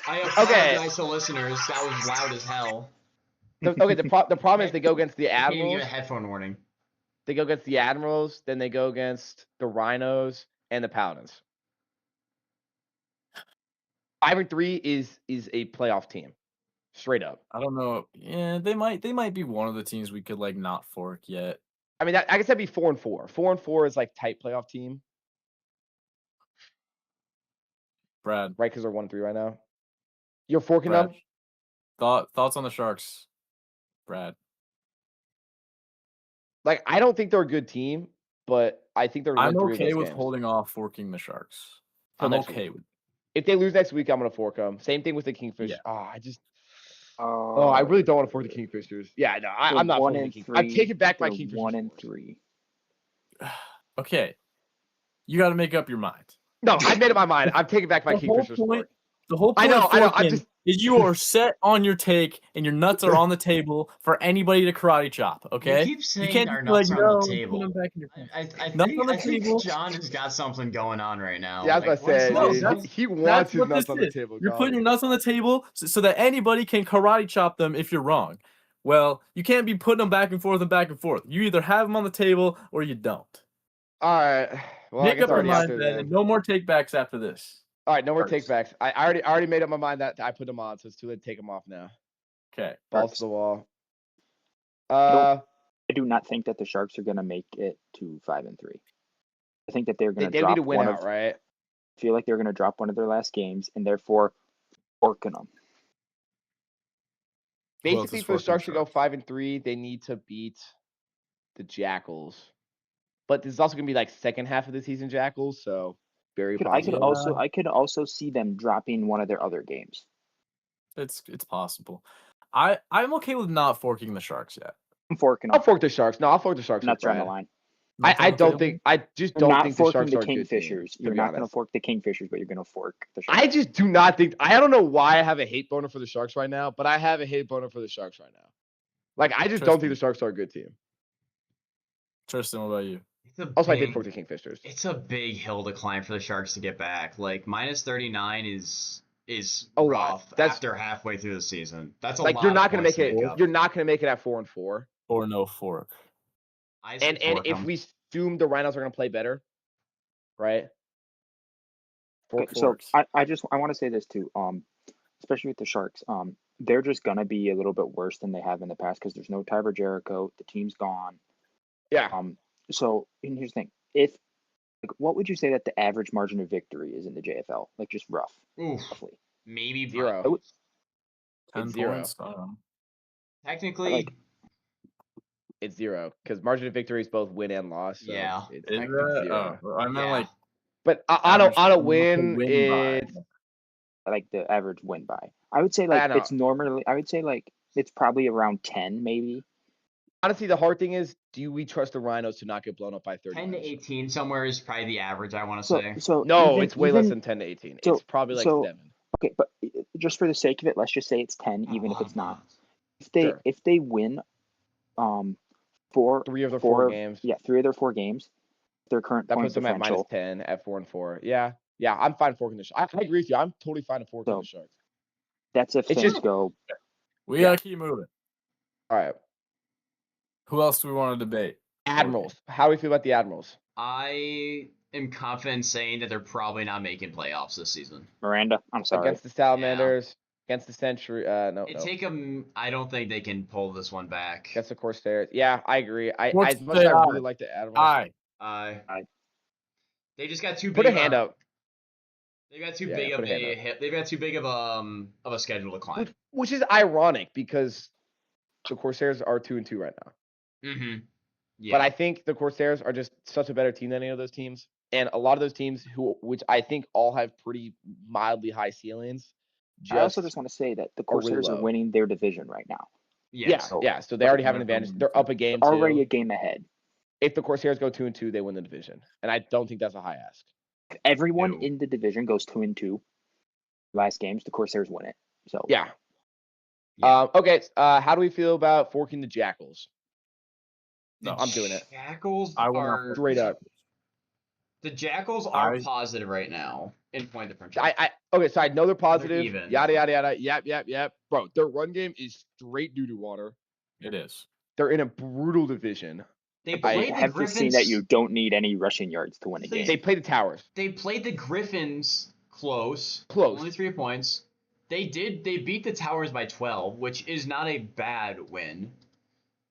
I apologize to listeners. That was loud as hell. The problem is they go against the I can't even Admirals. give a headphone warning. They go against the Admirals, then they go against the Rhinos and the Paladins. 5 and 3 is a playoff team, straight up. I don't know. Yeah, they might be one of the teams we could like not fork yet. I mean, I guess that'd be 4 and 4. 4 and 4 is like tight playoff team, Brad, right? Because they're 1 and 3 right now. You're forking Brad. them. Thoughts on the Sharks, Brad? Like, I don't think they're a good team, but I think they're. I'm win 3 okay of those with games. holding off forking the Sharks. Till I'm next okay week. with. If they lose next week, I'm gonna fork them. Same thing with the Kingfish. Yeah. I really don't want to fork the Kingfishers. Yeah, no, I'm not forking the Kingfishers. I'm taking back my Kingfishers. 1 and 3. Okay, you got to make up your mind. No, I made up my mind. I'm taking back my Kingfishers. The whole point I know. is you are set on your take and your nuts are on the table for anybody to karate chop. Okay, You keep saying can't our just be like, nuts are on the "No, table." put them back in your I table. think John has got something going on right now. Yeah, I was Like, gonna say, No, dude, he wants That's his what nuts this on the is. table. You're Got putting it. your nuts on the table so that anybody can karate chop them if you're wrong. Well, you can't be putting them back and forth and back and forth. You either have them on the table or you don't. All right. Well, I Make guess up your already mind, after Ben, then. and no more takebacks after this. All right, no more Sharks. takebacks. I already made up my mind that I put them on, so it's too late to take them off now. Okay. Balls Sharks. to the wall. I do not think that the Sharks are going to make it to 5 and 3. I think that they're going to They drop need to win one out, of. right? I feel like they're going to drop one of their last games, and therefore forking them. Who else Basically, is for the forking Sharks to go Sharks? 5 and 3, they need to beat the Jackals. But this is also gonna be like second half of the season Jackals, so very I could possible. also see them dropping one of their other games. It's possible. I'm okay with not forking the Sharks yet. I'm forking I'll them. fork the Sharks. No, I'll fork the Sharks. Nuts with are on the Brad. line. I just You're don't not think the forking Sharks the are a good team. Kingfishers. To You're be not going to honest. fork the Kingfishers, but you're going to fork the Sharks. I just do not think. I don't know why I have a hate boner for the Sharks right now, but I have a hate boner for the Sharks right now. Like, I just don't think the Sharks are a good team. Tristan, what about you? Also, I did fork the Kingfishers. It's a big hill to climb for the Sharks to get back. Like, -39 is is A rough lot. after halfway through the season. That's a like lot. You're not going to make it. You're not going to make it at 4-4. Or no fork. And if we assume the Rhinos are going to play better, right? So I want to say this too. Especially with the Sharks. They're just gonna be a little bit worse than they have in the past because there's no Tyler Jericho. The team's gone. Yeah. So and here's the thing: what would you say that the average margin of victory is in the JFL? Like just roughly. Maybe 0. 10 points. Technically, it's 0 because margin of victory is both win and loss. So yeah, it's 0. I meant like. But on a win, it's like the average win by. I would say like it's normally. I would say like it's probably around 10, maybe. Honestly, the hard thing is, do we trust the Rhinos to not get blown up by 30? 10 to 18 somewhere is probably the average. I want to say. So no, it's way less than 10 to 18. It's probably like 7. Okay, but just for the sake of it, let's just say it's 10, even if it's not. If they win, 3 of their 4 games. Yeah, 3 of their 4 games. Their current that point puts them at -10 at 4-4. Yeah, I'm fine forking the Sharks. I agree with you. I'm totally fine to forking the Sharks. That's if things go. We gotta keep moving. All right. Who else do we want to debate? Admirals. Okay. How do we feel about the Admirals? I am confident saying that they're probably not making playoffs this season. Miranda, I'm sorry. Against the Salamanders, against the Century. No. Take them. I don't think they can pull this one back. Against the Corsairs. Yeah, I agree. As much as I really like the Admirals. They just got too big. Put a hand up. They've got too big of a. They've got too big of a schedule to climb. Which is ironic because the Corsairs are 2-2 right now. Mm-hmm. Yeah. But I think the Corsairs are just such a better team than any of those teams. And a lot of those teams which I think all have pretty mildly high ceilings. I also just want to say that the Corsairs are winning their division right now. Yes. Yeah. So they already have an advantage. They're up a game. Already a game ahead. If the Corsairs go 2-2, they win the division. And I don't think that's a high ask. If everyone in the division goes 2-2 last games, the Corsairs win it. So yeah. Okay. How do we feel about forking the Jackals? No, I'm doing it. Jackals are straight up. The Jackals are positive right now in point differential. Okay, so I know they're positive. They're even. Yada yada yada. Yep. Bro, their run game is straight doo-doo water. It is. They're in a brutal division. I have just seen that you don't need any rushing yards to win a game. They played the Towers. They played the Griffins close. Only 3 points. They beat the Towers by 12, which is not a bad win.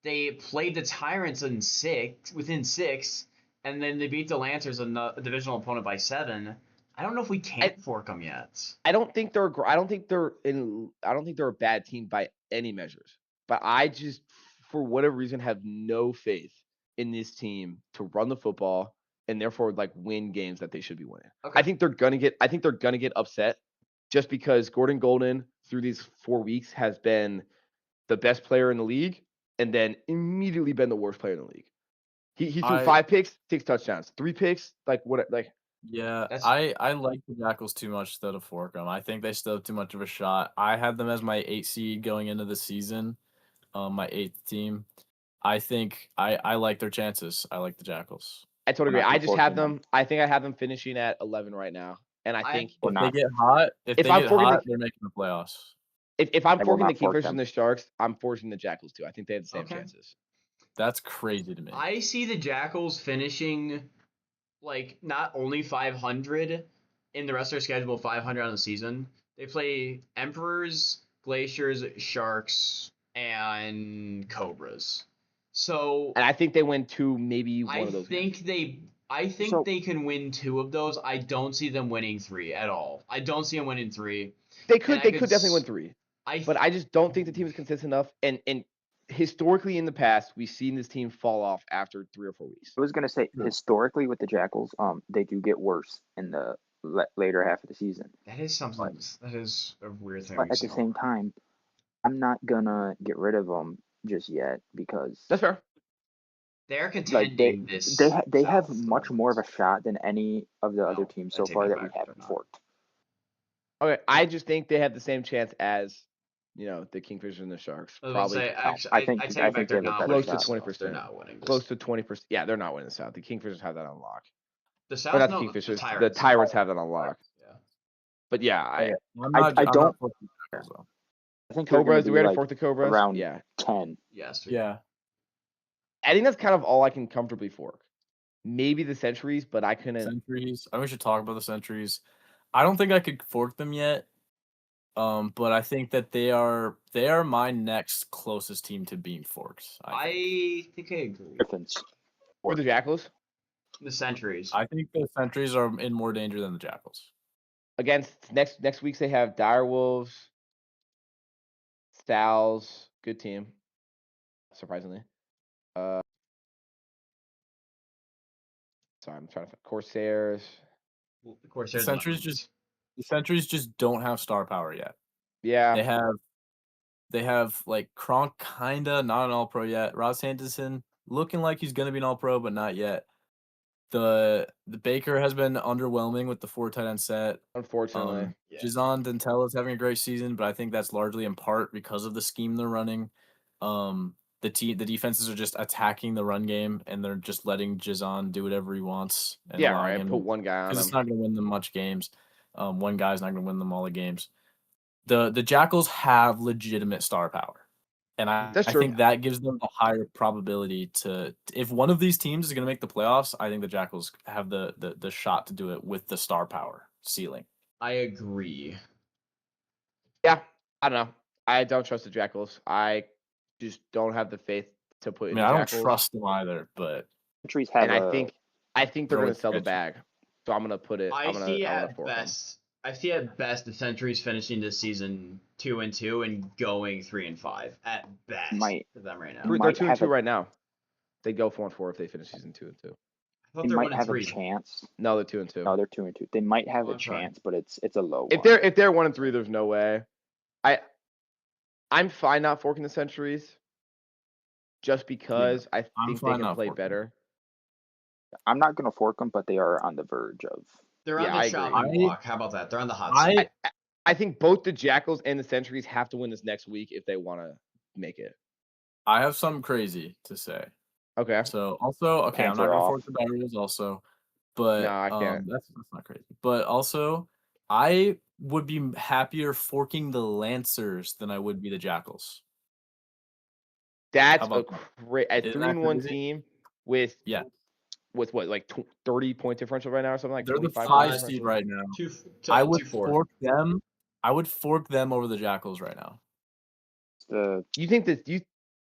They played the Tyrants within 6, and then they beat the Lancers, a divisional opponent, by 7. I don't know if we can fork them yet. I don't think they're a bad team by any measures. But I just, for whatever reason, have no faith in this team to run the football and therefore win games that they should be winning. Okay. I think they're gonna get upset just because Gordon Golden through these 4 weeks has been the best player in the league and then immediately been the worst player in the league. He threw 5 picks, 6 touchdowns, 3 picks. Yeah, I like the Jackals too much to fork them. I think they still have too much of a shot. I had them as my 8 seed going into the season, my 8th team. I think I like their chances. I like the Jackals. I totally agree. I just have them. I think I have them finishing at 11 right now, and I think if they get hot, they're making the playoffs. If I'm forking the Kingfishers and the Sharks, I'm forcing the Jackals too. I think they have the same chances. That's crazy to me. I see the Jackals finishing not only 500 in the rest of their schedule, 500 on the season. They play Emperors, Glaciers, Sharks, and Cobras. So, and I think they win 2, maybe one of those. I think they can win 2 of those. I don't see them winning 3 at all. I don't see them winning 3. They could definitely win 3. But I just don't think the team is consistent enough. And historically in the past, we've seen this team fall off after 3 or 4 weeks. I was gonna say historically with the Jackals, they do get worse in the later half of the season. That is something. That is a weird thing. But at the same time, I'm not gonna get rid of them just yet because that's fair. They're contending they have much more of a shot than any of the other teams so far that we haven't forked. Okay, I just think they have the same chance as the Kingfishers and the Sharks. Probably. I think they're not close to 20%. They're not winning. Close to 20%. Yeah, they're not winning the South. The Kingfishers have that on lock. The South, not the Kingfishers. The Tyrants have that on lock. But yeah, I I'm don't. not forking the Jackals, though. I think they're gonna Cobras. Do we be have to like fork the Cobras? around Yeah. 10. Yes. Yeah. I think that's kind of all I can comfortably fork. Maybe the Centuries, but I couldn't. Centuries. I think we should talk about the Centuries. I don't think I could fork them yet. But I think that they are my next closest team to being forked. I think I agree. Griffins. Or the Jackals The Centuries. I think the Centuries are in more danger than the Jackals. against next week they have Direwolves, Stals, good team. Surprisingly. Sorry, I'm trying to The The Corsairs. Centuries just don't have star power yet. Yeah. They have like Kronk kinda not an all pro yet. Ross Anderson looking like he's gonna be an all pro, but not yet. The Baker has been underwhelming with the 4 tight end set. Unfortunately. Jizon Dentella is having a great season, but I think that's largely in part because of the scheme they're running. The defenses are just attacking the run game, and they're just letting Jizon do whatever he wants. And Yeah, allowing right. him, Put one guy on because him. it's not going to win them much games. One guy's not going to win them all the games. The Jackals have legitimate star power, and I think that gives them a higher probability to. If one of these teams is going to make the playoffs, I think the Jackals have the shot to do it with the star power ceiling. I agree. Yeah, I don't know. I don't trust the Jackals. I just don't have the faith to put in the I Jackals. don't trust them either, but Centuries have. And I think they're really gonna sell the sketchy. bag. So I'm gonna put it. I I'm gonna fork them. I see at best the Centuries finishing this season 2-2 and going 3-5 at best for them right now. They're 2-2 right now. They go 4-4 if they finish season 2-2. I thought They were might have 1-3. a chance. No, they're 2-2. No, they're 2-2. They might have a I'm sorry. chance, but it's a low If one. they're 1-3, there's no way. I'm fine not forking the Centuries, just because I think they can play better. I'm not gonna fork them, but they are on the verge of. They're on the chopping block. How about that? They're on the hot seat. I think both the Jackals and the Centuries have to win this next week if they want to make it. I have something crazy to say. Okay. So also, I'm not gonna fork the Diaries also, but no, I can't. That's not crazy. But also, I would be happier forking the Lancers than I would be the Jackals. That's a 3-1 team with what, like 30 point differential right now or something like. They're the 5 seed right now. I would fork them. I would fork them over the Jackals right now. You think that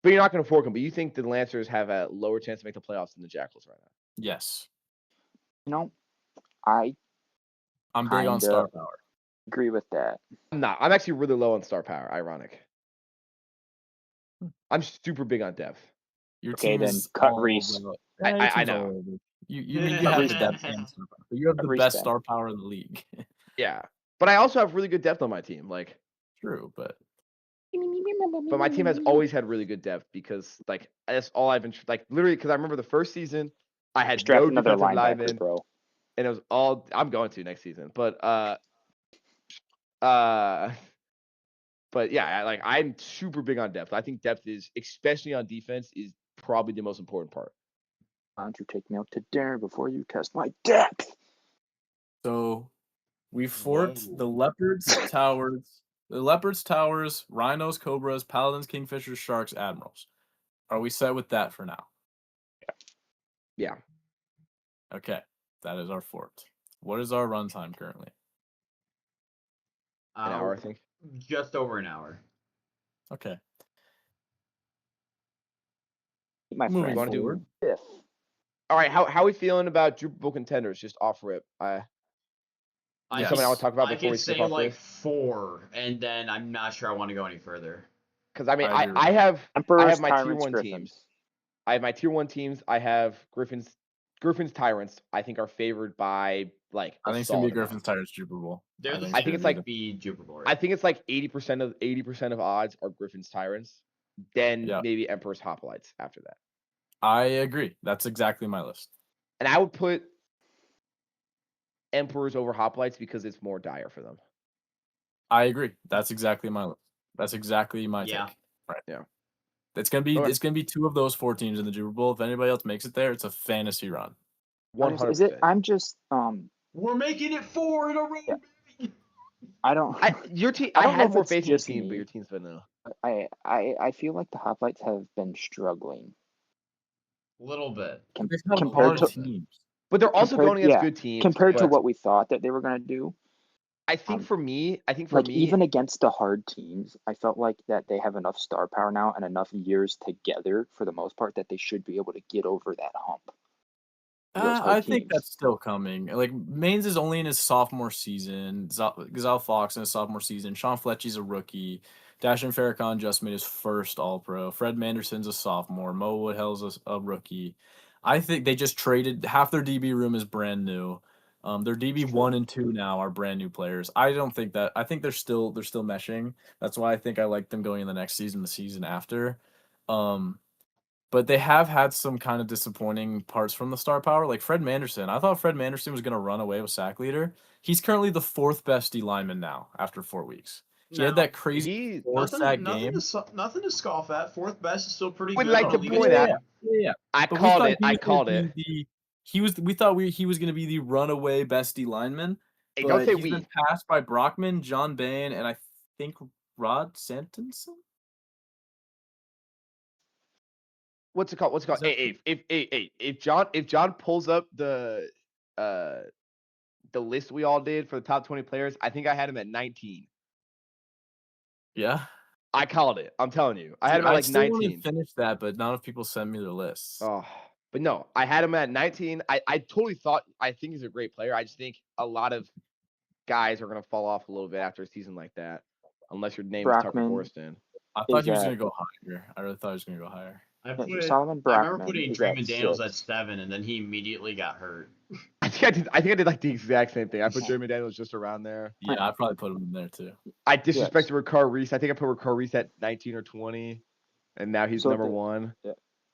but you're not going to fork them. But you think the Lancers have a lower chance to make the playoffs than the Jackals right now? Yes. No, I'm big on star power. Agree with that. I'm not. I'm actually really low on star power. Ironic. I'm super big on depth. Your team then is cut Reese. I know. You have the depth and star power. You have the best star power in the league. Yeah, but I also have really good depth on my team. Like, true, but my team has always had really good depth because like that's all I've been like literally because I remember the first season I had no defensive lineman, bro. And it was all I'm going to next season, but yeah, like I'm super big on depth. I think depth is, especially on defense, is probably the most important part. Why don't you take me out to dinner before you test my depth? So we forked the Leopards, Towers, Rhinos, Cobras, Paladins, Kingfishers, Sharks, Admirals. Are we set with that for now? Yeah. Okay, that is our forked. What is our runtime currently? An hour, I think. Just over an hour. Okay. Moving forward. All right, how are we feeling about Super Bowl contenders? Just off rip. Something I want to talk about before we skip off like 4, and then I'm not sure I want to go any further. Because I mean, I have my tier 1 teams. I have my tier 1 teams. I have Griffin's Tyrants. I think are favored by like. I think it's gonna be Griffin's Tyrants Super Bowl. I think it's like be Super Bowl. I think it's like 80% of odds are Griffin's Tyrants. Then maybe Emperor's Hoplites after that. I agree. That's exactly my list. And I would put Emperors over Hoplites because it's more dire for them. I agree. That's exactly my list. That's exactly my take. Right. Yeah. It's gonna be 2 of those 4 teams in the Super Bowl. If anybody else makes it there, it's a fantasy run. 100%. Is it? I'm just We're making it 4 in a row. Yeah. I don't. Your team. I I don't know had if more it's faith in your just team, but me. your team's been no. I feel like the Hoplites have been struggling A little bit. compared to teams. But they're also going against good teams. compared to but what we thought that they were going to do. I think for me, even against the hard teams, I felt like that they have enough star power now and enough years together for the most part that they should be able to get over that hump. I think that's still coming. Like Maines is only in his sophomore season. Gazelle Fox in his sophomore season. Sean Fletchy's a rookie. Dashin Farrakhan just made his first All-Pro. Fred Manderson's a sophomore. Mo Woodhell's a rookie. I think they just traded half their DB room is brand new. Their DB 1 and 2 now are brand new players. I don't think that. I think they're still meshing. That's why I think I like them going in the next season, the season after. But they have had some kind of disappointing parts from the star power. Like Fred Manderson. I thought Fred Manderson was going to run away with sack leader. He's currently the 4th best D lineman now after 4 weeks. He had that crazy 4-sack game. Nothing to scoff at. 4th best is still pretty Would good. like to point out. Yeah. I But called we it. thought I called it. We thought he was going to be the runaway best D lineman. Hey, don't But say he's we. been passed by Brockman, John Bain, and I think Rod Santinson. What's it called? Hey, if John pulls up the list we all did for the top 20 players, I think I had him at 19. Yeah. I called it. I'm telling you. I had him at like 19. I finish that, but not if people send me their lists. Oh, but no, I had him at 19. I totally thought. I think he's a great player. I just think a lot of guys are gonna fall off a little bit after a season like that, unless your name is Tucker Borston. I thought he was gonna go higher. I really thought he was gonna go higher. I remember putting Draymond Daniels at 7, and then he immediately got hurt. I think I did like the exact same thing. I put Draymond Daniels just around there. Yeah, I probably put him in there too. I disrespected Ricard Reese. I think I put Ricard Reese at 19 or 20, and now he's number 1.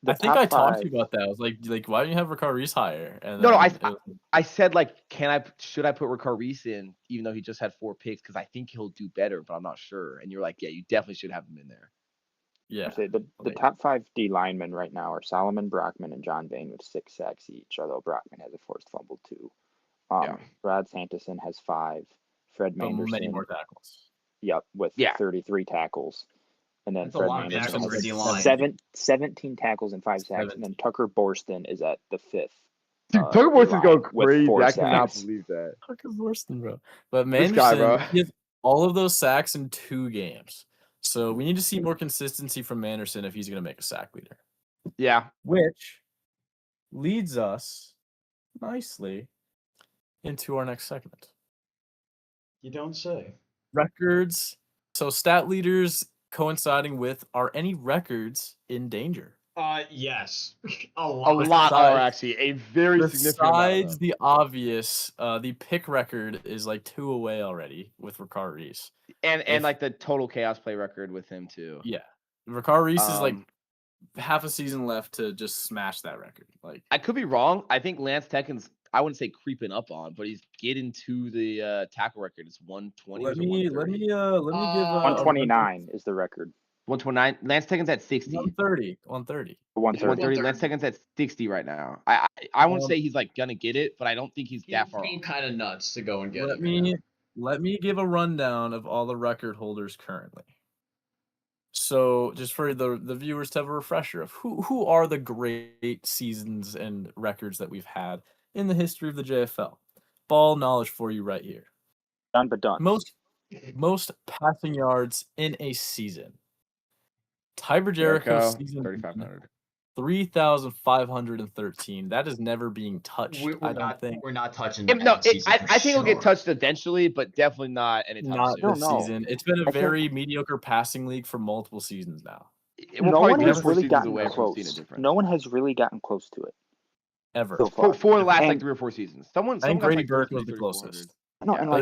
I think I talked to you about that. I was like, why don't you have Ricard Reese higher? And no, I said like, should I put Ricard Reese in, even though he just had 4 picks, because I think he'll do better, but I'm not sure. And you're like, yeah, you definitely should have him in there. Yeah. The top 5 D linemen right now are Solomon Brockman and John Bain with 6 sacks each, although Brockman has a forced fumble too. Rod Sanderson has 5. Fred Manderson. Many more tackles. Yep, with 33 tackles. And then That's Fred Manderson has 17 tackles and 5 sacks. And then Tucker Borston is at the 5th. Dude, Tucker Borston's going crazy. I cannot believe that. Tucker Borston, bro. But Manderson, he has all of those sacks in 2 games. So we need to see more consistency from Manderson if he's going to make a sack leader. Yeah. Which leads us nicely into our next segment. You don't say. Records. So stat leaders coinciding with, are any records in danger? Yes. A lot are actually. A very significant amount. Besides the obvious, the pick record is like 2 away already with Ricard Reese. And like the total chaos play record with him too. Yeah. Ricard Reese is like half a season left to just smash that record. Like I could be wrong. I think Lance Tekken's, I wouldn't say creeping up on, but he's getting to the tackle record. It's 120. Let me give 129 is the record. 129. Lance Tekken's at 60. 130. 130. Lance Tekken's at 60 right now. I wouldn't say he's like gonna get it, but I don't think he's that far. He's kind of nuts to go and get it. Let me give a rundown of all the record holders currently. So just for the viewers to have a refresher of who are the great seasons and records that we've had in the history of the JFL. Ball knowledge for you right here. Done but done. Most passing yards in a season. Tiber Jericho season 3,500. 3,513. That is never being touched. I don't think we're not touching. No, I think it'll get touched eventually, but definitely not anytime soon. This season. It's been a very mediocre passing league for multiple seasons now. No one has really gotten close. No one has really gotten close to it ever for the last like 3 or 4 seasons. Someone Grady Burke was the closest. No, and I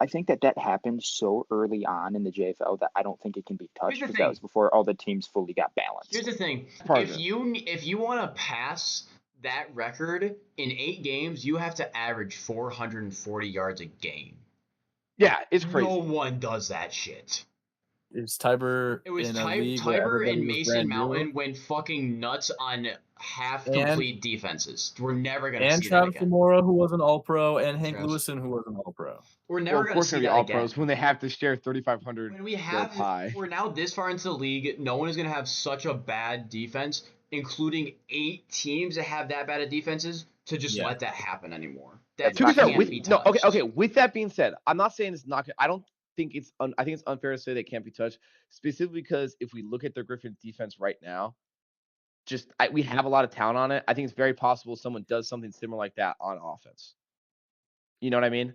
think that happened so early on in the JFL that I don't think it can be touched because that was before all the teams fully got balanced. Here's the thing: if you want to pass that record in 8 games, you have to average 440 yards a game. Yeah, it's crazy. No one does that shit. Is Tiber It was in a league where Tiber everybody and was Mason brand Mountain new? went fucking nuts on half And- complete defenses. We're never gonna And see that Travis again. Zamora, who was an All-Pro, and Hank Travis. Lewison, who was an All-Pro. We're Well, never of gonna course, see gonna be that all again. pros when they have to share 3,500 When we yard have, pie. we're now this far into the league. No one is gonna have such a bad defense, including 8 teams that have that bad of defenses, to just let that happen anymore. That That's To be not fair, gonna can't be. be no, touched. okay. With that being said, I'm not saying it's not. I don't think it's. I think it's unfair to say they can't be touched, specifically because if we look at their Griffins defense right now, we have a lot of talent on it. I think it's very possible someone does something similar like that on offense. You know what I mean?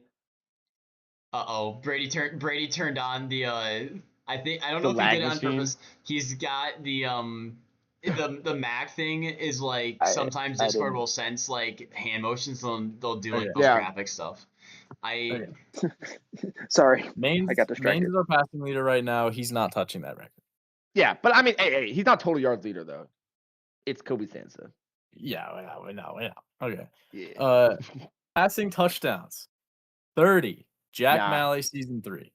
Brady turned on the I don't know The if he lag did it on machine? purpose. He's got the Mac thing is like sometimes I Discord didn't. will sense like hand motions, and they'll do like Okay. those Yeah. graphic stuff. Okay. Sorry, Maines, I got distracted. Maines is our passing leader right now. He's not touching that record. Yeah, but I mean, hey, he's not total yards leader though. It's Kobe Sansa. Yeah, we know. Okay. Yeah. Passing touchdowns. 30. Jack Nah. Malley, season 3.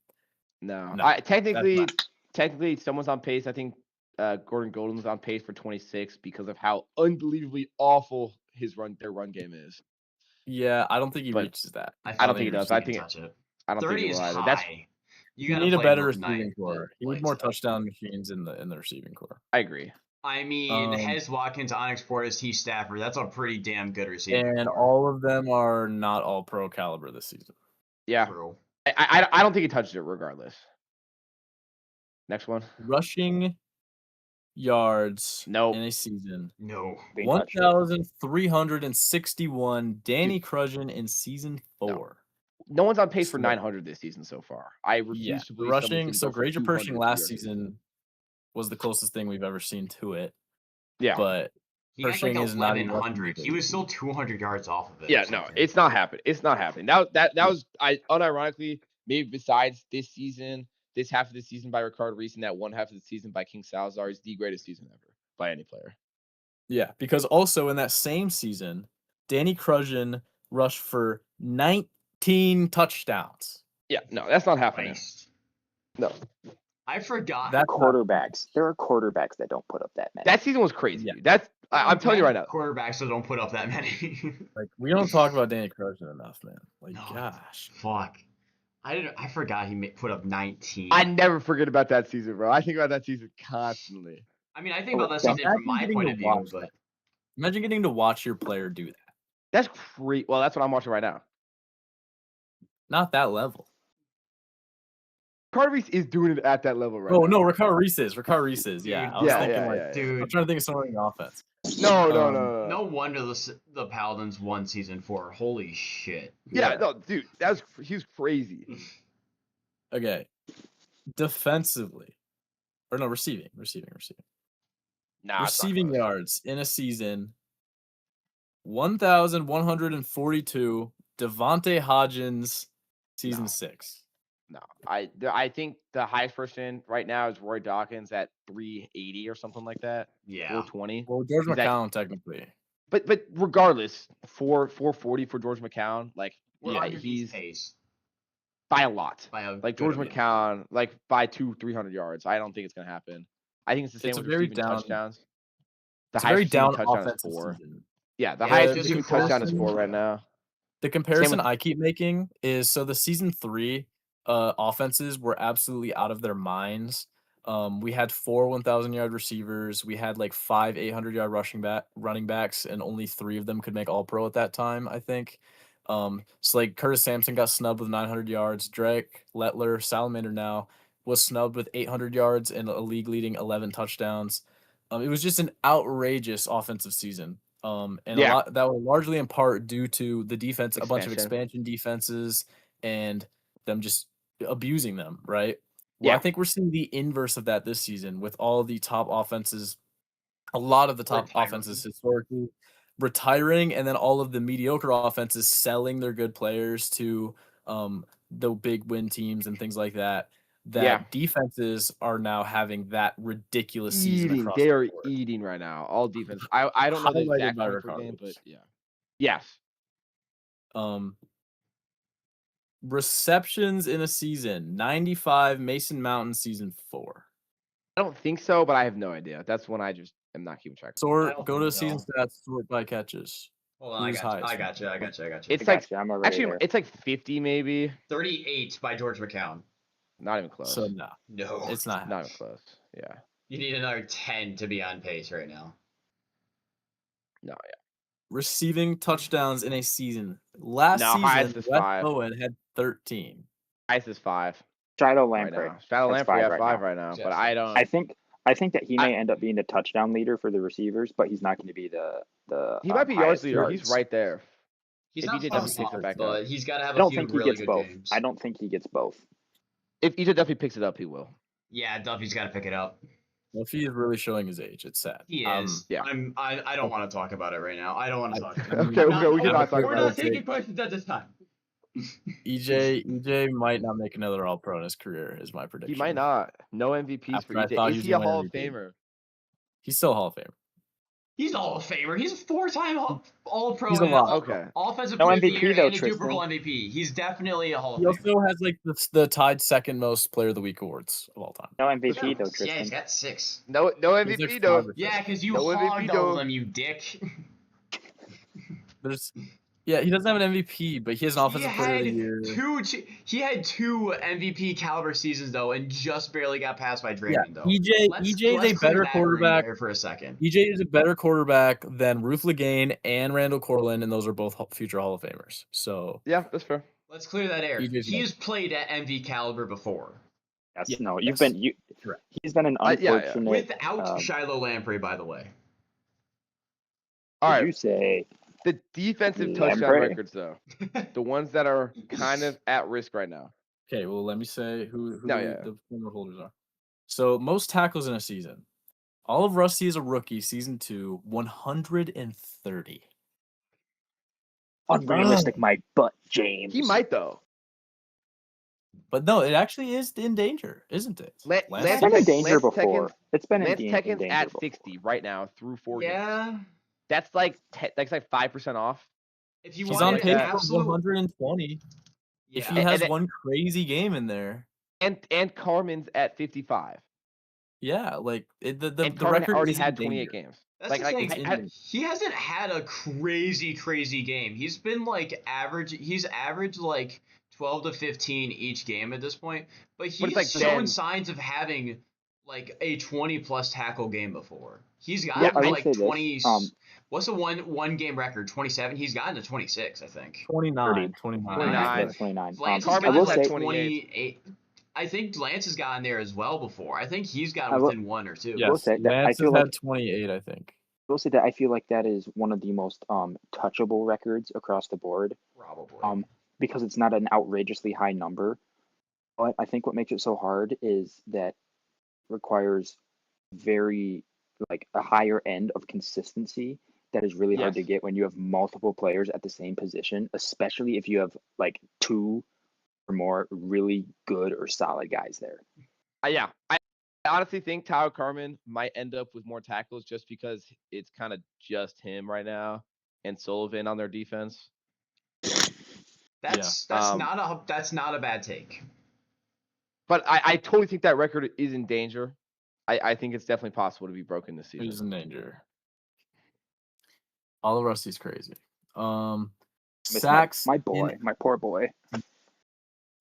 No. No, Technically, someone's on pace. I think Gordon Golden's on pace for 26 because of how unbelievably awful their run game is. Yeah, I don't think he But reaches that. I don't think he does. I think touch it. I don't 30 think he is will either. high. You gotta need a play better both receiving night- core. You like need more stuff. touchdown machines in the receiving core. I agree. I mean, Um, Hez Watkins, Onyx Portis, T. Stafford. That's a pretty damn good receiving And core. all of them are not all pro caliber this season. Yeah. True. I don't think he touches it regardless. Next one. Rushing yards Nope. in a season. No. They touched it. 1,361. Danny Crudgeon in season 4. No one's on pace for Slow. 900 this season so far. I refuse Yeah, to the believe someone's rushing. gonna So go for Granger Pershing 200 last yards. season was the closest thing we've ever seen to it. Yeah. But He had Pershing like is not even 1,100. He was still 200 yards off of it. Yeah, or no, something. it's not happening. It's not happening. That was unironically, maybe besides this season, this half of the season by Ricard Reese and that one half of the season by King Salazar is the greatest season ever by any player. yeah, because also in that same season, Danny Crudgeon rushed for 19 touchdowns. Yeah, no, that's not happening. Christ. No. I forgot. That's Quarterbacks. There are quarterbacks that don't put up that many. That season was crazy. Yeah. Dude. I'm telling you right now. Quarterbacks that don't put up that many. Like, we don't talk about Danny Crudgeon enough, man. Like, No. gosh. Fuck. I forgot he put up 19. I never forget about that season, bro. I think about that season constantly. I mean, I think about that season from my point of view, but Imagine getting to watch your player do that. That's great. Well, that's what I'm watching right now. Not that level. Ricard Reese is doing it at that level right Oh, now. no, Ricard Reese is. Yeah, I was Yeah, thinking, yeah, dude. I'm trying to think of someone in the offense. No. No wonder the Paladins won season 4. Holy shit. Yeah, no, dude, he was crazy. Okay. Defensively. Or no, receiving. Nah, it's not Receiving close. yards in a season. 1,142. Devontae Hodgins, season No. 6. No, I think the highest person right now is Roy Dawkins at 380 or something like that. Yeah. 420. Well, George Is that- McCown, technically. But regardless, 440 for George McCown, like We're underneath he's pace. by a lot. By a Like good George amount. McCown, like by 200-300 yards. I don't think it's gonna happen. I think it's the same It's a with very receiving down- touchdowns. The It's a very highest receiving down touchdown is offensive 4. season. Yeah, the Yeah, highest just receiving comparison- touchdown is 4 right now. The comparison with- I keep making is so the season 3 offenses were absolutely out of their minds. We had 4 1,000-yard receivers. We had like 5 800-yard running backs, and only 3 of them could make All-Pro at that time, I think. So like Curtis Sampson got snubbed with 900 yards. Drake Lettler, Salamander now, was snubbed with 800 yards and a league-leading 11 touchdowns. It was just an outrageous offensive season. And Yeah. a lot that was largely in part due to the defense, a bunch of Expansion. expansion defenses, and them just abusing them, right? Well, Yeah. I think we're seeing the inverse of that this season with all the top offenses, a lot of the top Retiring. offenses historically retiring, and then all of the mediocre offenses selling their good players to the big win teams and things like that. Yeah. Defenses are now having that ridiculous season across They the are board. eating right now. All defense. I don't know the Highlighted exact by point per Ricard game, but Reese. yeah. Yes. receptions in a season. 95 Mason Mountain season 4. I don't think so, but I have no idea. That's one I just am not keeping track of. Sort. Go to season stats. Sort by catches. Hold on, I got you. It's like actually, it's like 50 maybe. 38 by George McCown. Not even close. So no, it's not. Not even close. Yeah. You need another 10 to be on pace right now. No, yeah. Receiving touchdowns in a season. Last season, Wes Bowen had 13. Highest is 5. Shiloh Lamprey. Shiloh Lamprey at 5 right now, but I don't. I think that he may end up being the touchdown leader for the receivers, but he's not going to be the. He might be yards leader. He's right there. He's not but he's got to have I a don't few think he really gets good both. games. I don't think he gets both. If Ija Duffy picks it up, he will. Yeah, Duffy's got to pick it up. Duffy is really showing his age. It's sad. He is. Yeah. I don't want to talk about it right now. I don't want to talk about it. Okay, we cannot talk We're about not it. taking questions at this time. EJ might not make another All-Pro in his career, is my prediction. He might not. No MVPs for EJ. Is he a Hall of Famer? He's still a Hall of Famer. He's a Hall of Famer. He's a 4-time All-Pro. He's a lot. Okay. Offensive No player of the MVP year though, and a Super Tristan. Bowl MVP. He's definitely a Hall of He Famer. also has like the tied second most Player of the Week awards of all time. No MVP though, Yeah, he's Tristan. got 6. No MVP though. Yeah, because you No MVP hogged though. all of them, you dick. He doesn't have an MVP, but he has an Offensive Player of the Year. He had 2 MVP caliber seasons though, and just barely got passed by Draymond though. EJ is a better quarterback. For a second. EJ is a better quarterback than Ruth Legane and Randall Cortland, and those are both future Hall of Famers. So yeah, that's fair. Let's clear that air. EJ's He's played at MV caliber before. Yes, Yeah, no, yes. He's been an unfortunate. Without Shiloh Lamprey, by the way. All Did right. you say The defensive touchdown Lamprey? records though, the ones that are kind of at risk right now. okay, well let me say who Yeah. the former holders are. So most tackles in a season. All of Rusty is a rookie, season 2, 130. unrealistic? My butt, James. He might though. But no, it actually is in danger, isn't it? It's been in danger before. It's been in Lance danger Tekken's at before. 60 right now through 4 games. Yeah. That's like 5% off. If you He's want on pace absolute, for 120. yeah. If he has And- one crazy game in there. And Carmen's at 55. Yeah, like the And Carmen record already is in had 28 danger. games. That's Like, the like, thing. He hasn't had a crazy game. He's been like average. He's averaged like 12 to 15 each game at this point. But he's it's like shown 10. signs of having like a 20+ tackle game before. He's got Yeah, I will like say this, 20. What's the one game record? 27. He's gotten to 26, I think. 29. 29. That's 29. Lance has Carmen gotten was to at 28. I think Lance has gotten there as well before. I think he's I gotten will- within 1 or 2. will Yes, say that I Lance feel has like- had 28, I think. I will say that I feel like that is one of the most touchable records across the board. Probably. Because it's not an outrageously high number. But I think what makes it so hard is that it requires very like a higher end of consistency that is really hard to Yes. get when you have multiple players at the same position, especially if you have like 2 or more really good or solid guys there. Yeah. I honestly think Tyler Carmen might end up with more tackles just because it's kind of just him right now and Sullivan on their defense. That's not a bad take. But I totally think that record is in danger. I think it's definitely possible to be broken this season. He's in danger. All of Rusty's crazy. Miss Sacks. my boy, my poor boy.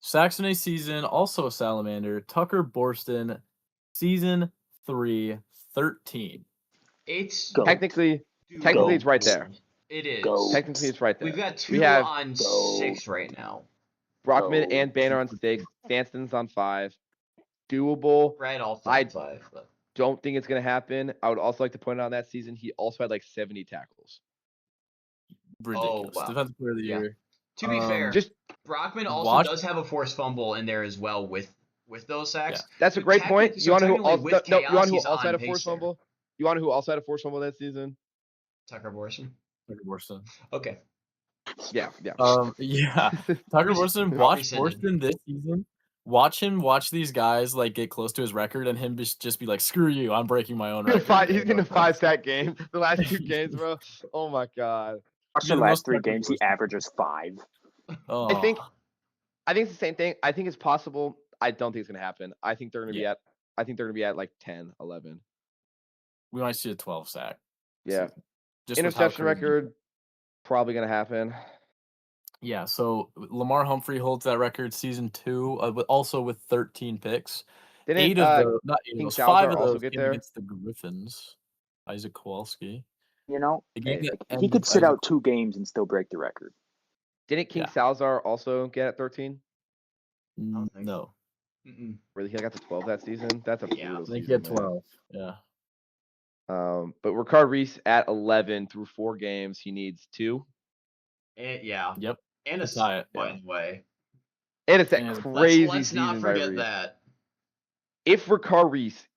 Sacks in a season, also a salamander. Tucker Borston, season 3, 13. It's Go. Technically, Go. it's right there. It is. Go. Technically, it's right there. We've got 2 We have on Go. 6 right now. Brockman Go. and Banner on 6. Danston's on 5. Doable. Right, all I- 5. But Don't think it's going to happen. I would also like to point out that season, he also had like 70 tackles. Ridiculous. wow. Defensive player of the Yeah. year. to be fair, Just Brockman also watch- does have a forced fumble in there as well with those sacks. Yeah. That's a great point. Technically- You want to who technically also with no, you want chaos, who he's also on had a pace forced there. fumble? You want who also had a forced fumble that season? Tucker Borson. Tucker Borston. Okay. Yeah. Yeah. Tucker Borston, watch Rescinded. Borston this season. Watch these guys like get close to his record and him just be like, screw you, I'm breaking my own record. He's going to 5-sack game. The last 2 games, bro. Oh my god. Watch Yeah, the the last most 3 Tucker games, he Borston. averages 5. Oh. I think I think it's the same thing. I think it's possible. I don't think it's gonna happen. I think they're gonna be at. I think they're gonna be at like 10, 11. We might see a 12 sack. Yeah. Just with how Interception crazy. record probably gonna happen. Yeah, so Lamar Humphrey holds that record season 2, also with 13 picks. Didn't 8 of those, not 8 of King those, Salazar 5 of also those get came there? against the Griffins. Isaac Kowalski. You know, The game that he ended could sit Isaac- out 2 games and still break the record. Didn't King Yeah. Salazar also get at 13? don't think No, Really, he got to 12 that season. That's a Yeah. brutal I think season. he had 12. Yeah. But Ricard Reese at 11 through 4 games. He needs 2. And, yeah. Yep. And a tie it. by the way. And it's that And crazy Let's season not by forget Reese. that. If Ricard Reese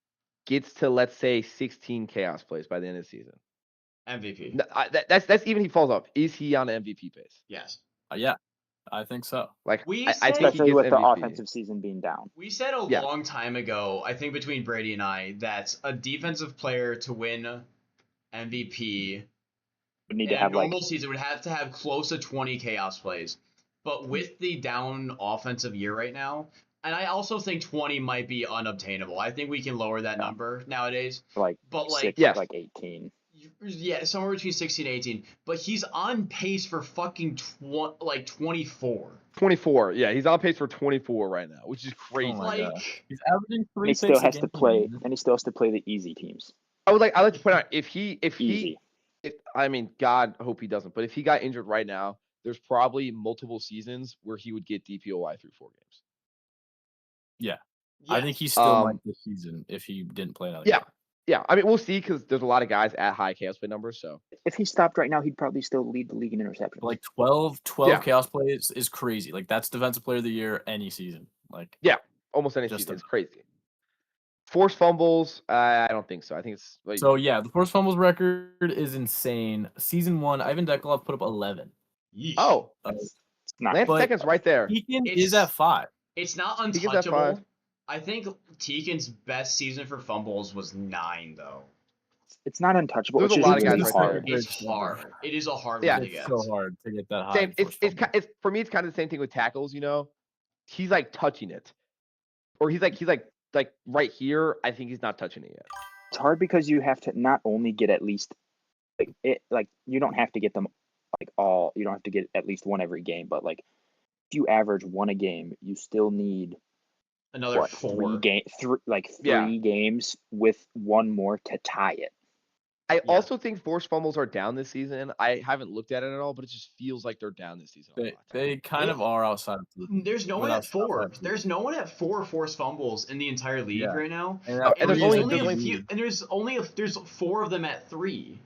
gets to, let's say, 16 chaos plays by the end of the season, MVP. no, that's even he falls off. Is he on the MVP pace? Yes. Yeah, I think so. Like We I think he Especially gets with the MVP. offensive season being down. We said a Yeah. long time ago, I think between Brady and I, that a defensive player to win MVP Would need in to a have normal season would have to have close to 20 chaos plays. But with the down offensive year right now, and I also think 20 might be unobtainable. I think we can lower that number nowadays. But like 6, like 18. Yeah, somewhere between 16 and 18. But he's on pace for fucking 24. 24. Yeah, he's on pace for 24 right now, which is crazy. Oh my Like, gosh. He's averaging 3 He picks still a has game. to play, man. and he still has to play the easy teams. I like to point out if Easy. I mean, God, I hope he doesn't. But if he got injured right now, there's probably multiple seasons where he would get DPOY through 4 games. Yeah. yes. I think he still might this season if he didn't play another game. Yeah. I mean, we'll see because there's a lot of guys at high chaos play numbers. So If he stopped right now, he'd probably still lead the league in interceptions. Like 12 Yeah. chaos plays is crazy. Like that's defensive player of the year any season. Like almost any Just season. It's crazy. Forced fumbles, I don't think so. I think it's like so. Yeah, the forced fumbles record is insane. Season 1, Ivan Dekolov put up 11. Yeesh. oh, It's not Lance but- Seconds right there. Deacon It's- is at 5. It's not Teagan's at 5. untouchable. I think Teagan's best season for fumbles was 9, though. It's not untouchable. There's It's a just lot of really guys right hard. there. It's hard. It is a hard Yeah. one to It's get. so hard to get that high. Same. in It's forced fumbles. for me. It's kind of the same thing with tackles. You know, he's like touching it, or he's like right here. I think he's not touching it yet. It's hard because you have to not only get at least you don't have to get them all. You don't have to get at least one every game, but like if you average one a game, you still need Another 4 4. three games with one more to tie it. I also think forced fumbles are down this season. I haven't looked at it at all, but it just feels like they're down this season. They kind of are outside of the There's no one Without at 4. outside. There's no one at 4 forced fumbles in the entire league Yeah. right now. and, and there's only there's 4 of them at 3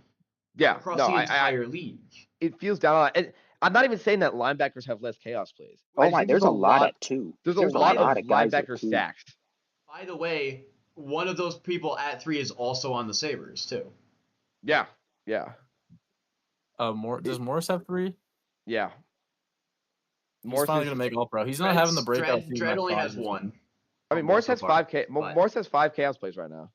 Yeah, across no, the I entire league. it feels down a lot. And I'm not even saying that linebackers have less chaos plays. I Oh just my, think there's a lot at 2. There's a There's lot of guys at linebacker 2. stacks. By the way, one of those people at 3 is also on the Sabres too. Yeah. Does Morris have 3? Yeah. He's finally gonna make all pro. He's not having the breakout season. Dredd I only thought has he was 1. I mean, Morris so has far, 5K. but- Morris has 5 chaos plays right now.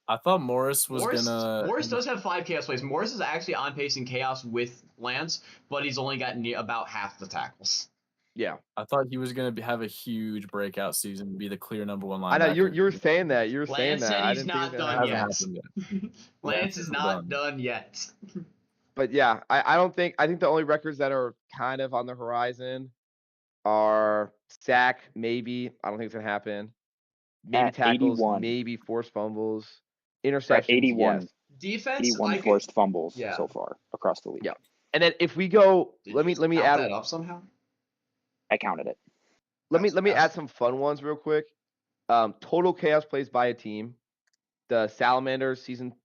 I thought Morris was Morris gonna. does have 5 chaos plays. Morris is actually on pace in chaos with Lance, but he's only got about half the tackles. Yeah. I thought he was gonna have a huge breakout season, and be the clear number 1 linebacker. I know you were saying that. You were saying Lance that. said I he's didn't not think it was done gonna yet. happen. Hasn't happened yet. Lance is not done yet. But yeah, I don't think I think the only records that are kind of on the horizon are sack, maybe. I don't think it's gonna happen. Maybe At tackles, 81. maybe forced fumbles, interceptions. 81. Yes. Defense, 81 forced fumbles yeah. so far across the league. Yeah. And then if we go, let me count add that up somehow. I counted it. let me That's add some fun ones real quick. Total chaos plays by a team. The Salamanders season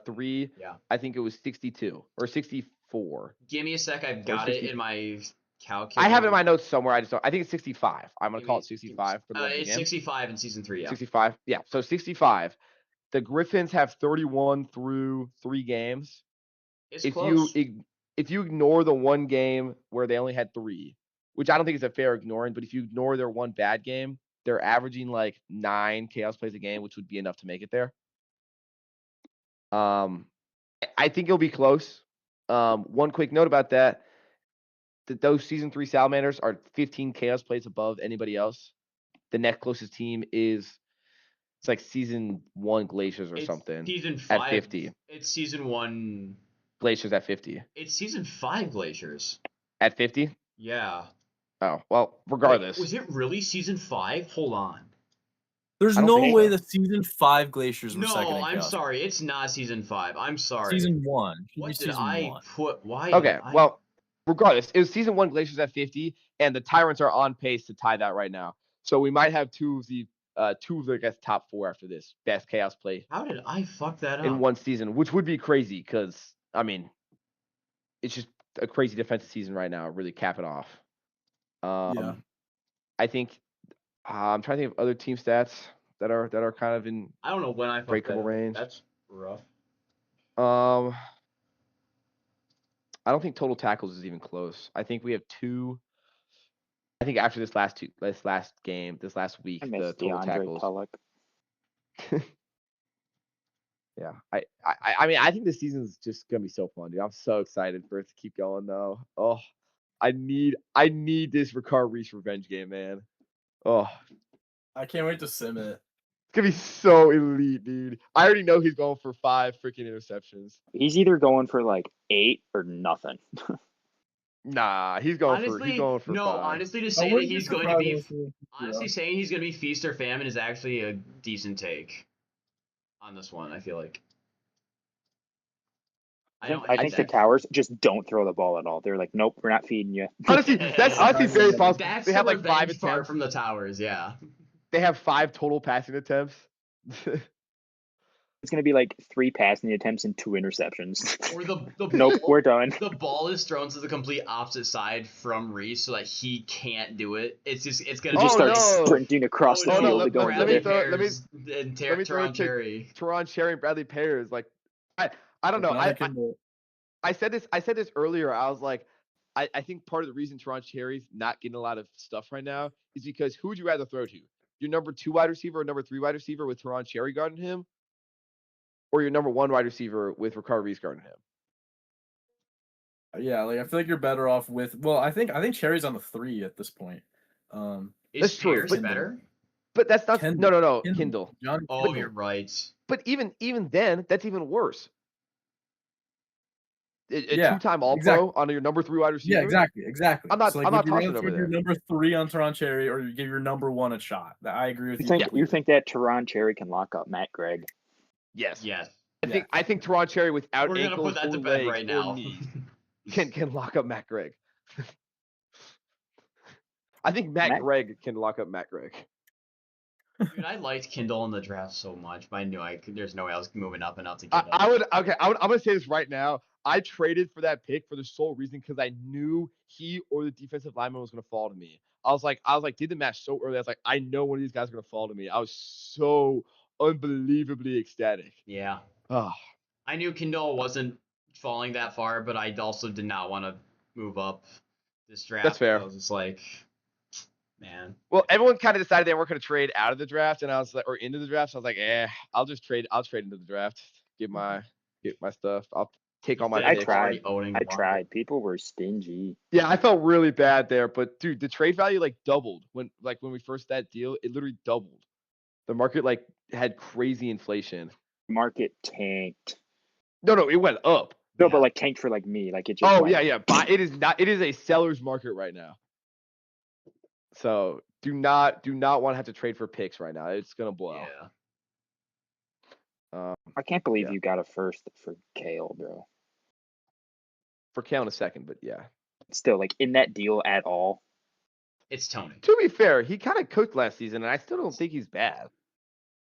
3. Yeah. I think it was 62 or 64. Give me a sec. I've got it 60. in my calculator. I have it in my notes somewhere. I just don't. I think it's 65. I'm gonna Give call me- it 65 for the rest of the It's game. 65 in season 3. Yeah. 65. Yeah. So 65. The Griffins have 31 through 3 games. It's If close. if you ignore the one game where they only had 3, which I don't think is a fair ignoring, but if you ignore their one bad game, they're averaging like 9 chaos plays a game, which would be enough to make it there. I think it'll be close. One quick note about that. those season 3 salamanders are 15 chaos plays above anybody else. The next closest team is it's like season 1 glaciers or something. Season 5 at 50. It's season 1 glaciers at 50. It's season 5 glaciers. At 50? Yeah. Oh, well, regardless. Wait, was it really season 5? Hold on. There's no way the season 5 glaciers were second in chaos. No, I'm sorry. It's not season 5. I'm sorry. Season 1. What did I put? Why? Okay, well, regardless, it was season 1 glaciers at 50, and the Tyrants are on pace to tie that right now. So we might have two of the I guess top 4 after this best chaos play. How did I fuck that up in one season? Which would be crazy because I mean, it's just a crazy defensive season right now. Really cap it off. Yeah. I think I'm trying to think of other team stats that are kind of in I don't know when I breakable range. That's rough. I don't think total tackles is even close. I think we have 2. I think after this last week, the total tackles. Yeah, I mean, I think this season is just gonna be so fun, dude. I'm so excited for it to keep going, though. Oh, I need this Ricard Reese revenge game, man. Oh, I can't wait to sim it. It's gonna be so elite, dude. I already know he's going for 5 freaking interceptions. He's either going for like 8 or nothing. Nah, he's going for 5. Honestly, to say that he's going to be saying he's going to be feast or famine is actually a decent take on this one. I feel like. I think the Towers just don't throw the ball at all. They're like, nope, we're not feeding you. Honestly, that's very possible. That's they have like 5 attempts from the Towers. Yeah. They have 5 total passing attempts. It's going to be like 3 passing attempts and 2 interceptions. Or the nope, we're done. The ball is thrown to the complete opposite side from Reese so that he can't do it. It's going to just start sprinting across the field to go let me throw Teron Cherry. Teron Cherry and Bradley Pears. Like, I don't know. I said this earlier. I was like, I think part of the reason Teron Cherry's not getting a lot of stuff right now is because who would you rather throw to? Your number 2 wide receiver or number 3 wide receiver with Teron Cherry guarding him? Or your number 1 wide receiver with Ricard Reese guarding him? Yeah, like I feel like you're better off with. Well, I think Cherry's on the 3 at this point. That's true. But better. But that's not. No. Kindle. You're right. But even then, that's even worse. A 2-time All-Pro on your number 3 wide receiver. Yeah, exactly. I'm not talking about your number 3 on Teron Cherry, or you give your number 1 a shot. I agree with you. You think that Teron Cherry can lock up Matt Gregg? Yes. I think Teron Cherry without We're ankles gonna put that to bed right now. Knees can lock up Matt Gregg. I think Matt Gregg can lock up Matt Gregg. Dude, I liked Kindle in the draft so much, but I knew there's no way I was moving up enough to get him. I'm gonna say this right now. I traded for that pick for the sole reason because I knew he or the defensive lineman was gonna fall to me. I was like, did the match so early. I was like, I know one of these guys are gonna fall to me. I was so unbelievably ecstatic. Yeah. Oh. I knew Kindle wasn't falling that far, but I also did not want to move up this draft. That's fair. I was just like, man. Well, everyone kind of decided they weren't going to trade out of the draft, and I was like, or into the draft. So I was like, I'll just trade. I'll trade into the draft. Get my stuff. I'll take all my. I tried. People were stingy. Yeah, I felt really bad there, but dude, the trade value like doubled when we first that deal. It literally doubled. The market like had crazy inflation. Market tanked. No, it went up. No, but like tanked for like me, like it just. Oh yeah. But it is not. It is a seller's market right now. So do not want to have to trade for picks right now. It's gonna blow. Yeah. I can't believe you got a first for Kale, bro. For Kale in a second, but yeah. Still, like in that deal at all. It's Tony. To be fair, he kind of cooked last season, and I still don't think he's bad.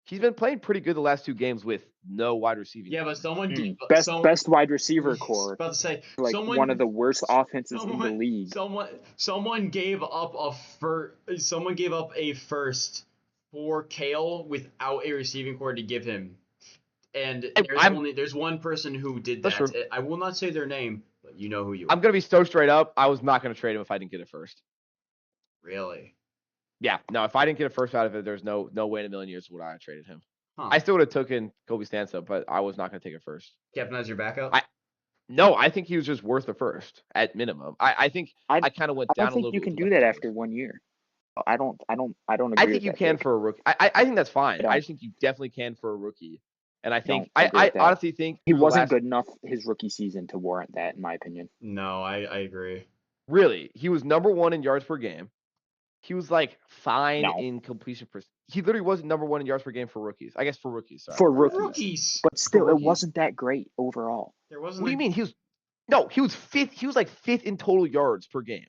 He's been playing pretty good the last 2 games with no wide receiving. Yeah, but someone best wide receiver core. About to say like one of the worst offenses in the league. Someone gave up a first for Kale without a receiving core to give him, and there's one person who did that. I will not say their name, but you know who you are. I'm gonna be so straight up. I was not gonna trade him if I didn't get it first. Really? Yeah, no. If I didn't get a first out of it, there's no way in a million years would I have traded him. Huh. I still would have taken Kobe Stanza, but I was not going to take it first. Kept him as your backup. No, I think he was just worth the first at minimum. I think I kind of went I down don't a think little you bit can with the do that left after first. 1 year. I don't agree I with think you that can take. for a rookie. I think that's fine. I I don't. just think you definitely can for a rookie. And I think Don't agree I with that. honestly think He through the wasn't last good enough his rookie season to warrant that, in my opinion. No, I agree. really, he was number 1 in yards per game. He was like fine No. in completion percentage. He literally was number 1 in yards per game for rookies. I guess for rookies, sorry. For my bad. Rookies. But still, it rookies? wasn't that great overall. There wasn't. What do you mean? He was fifth. He was like 5th in total yards per game.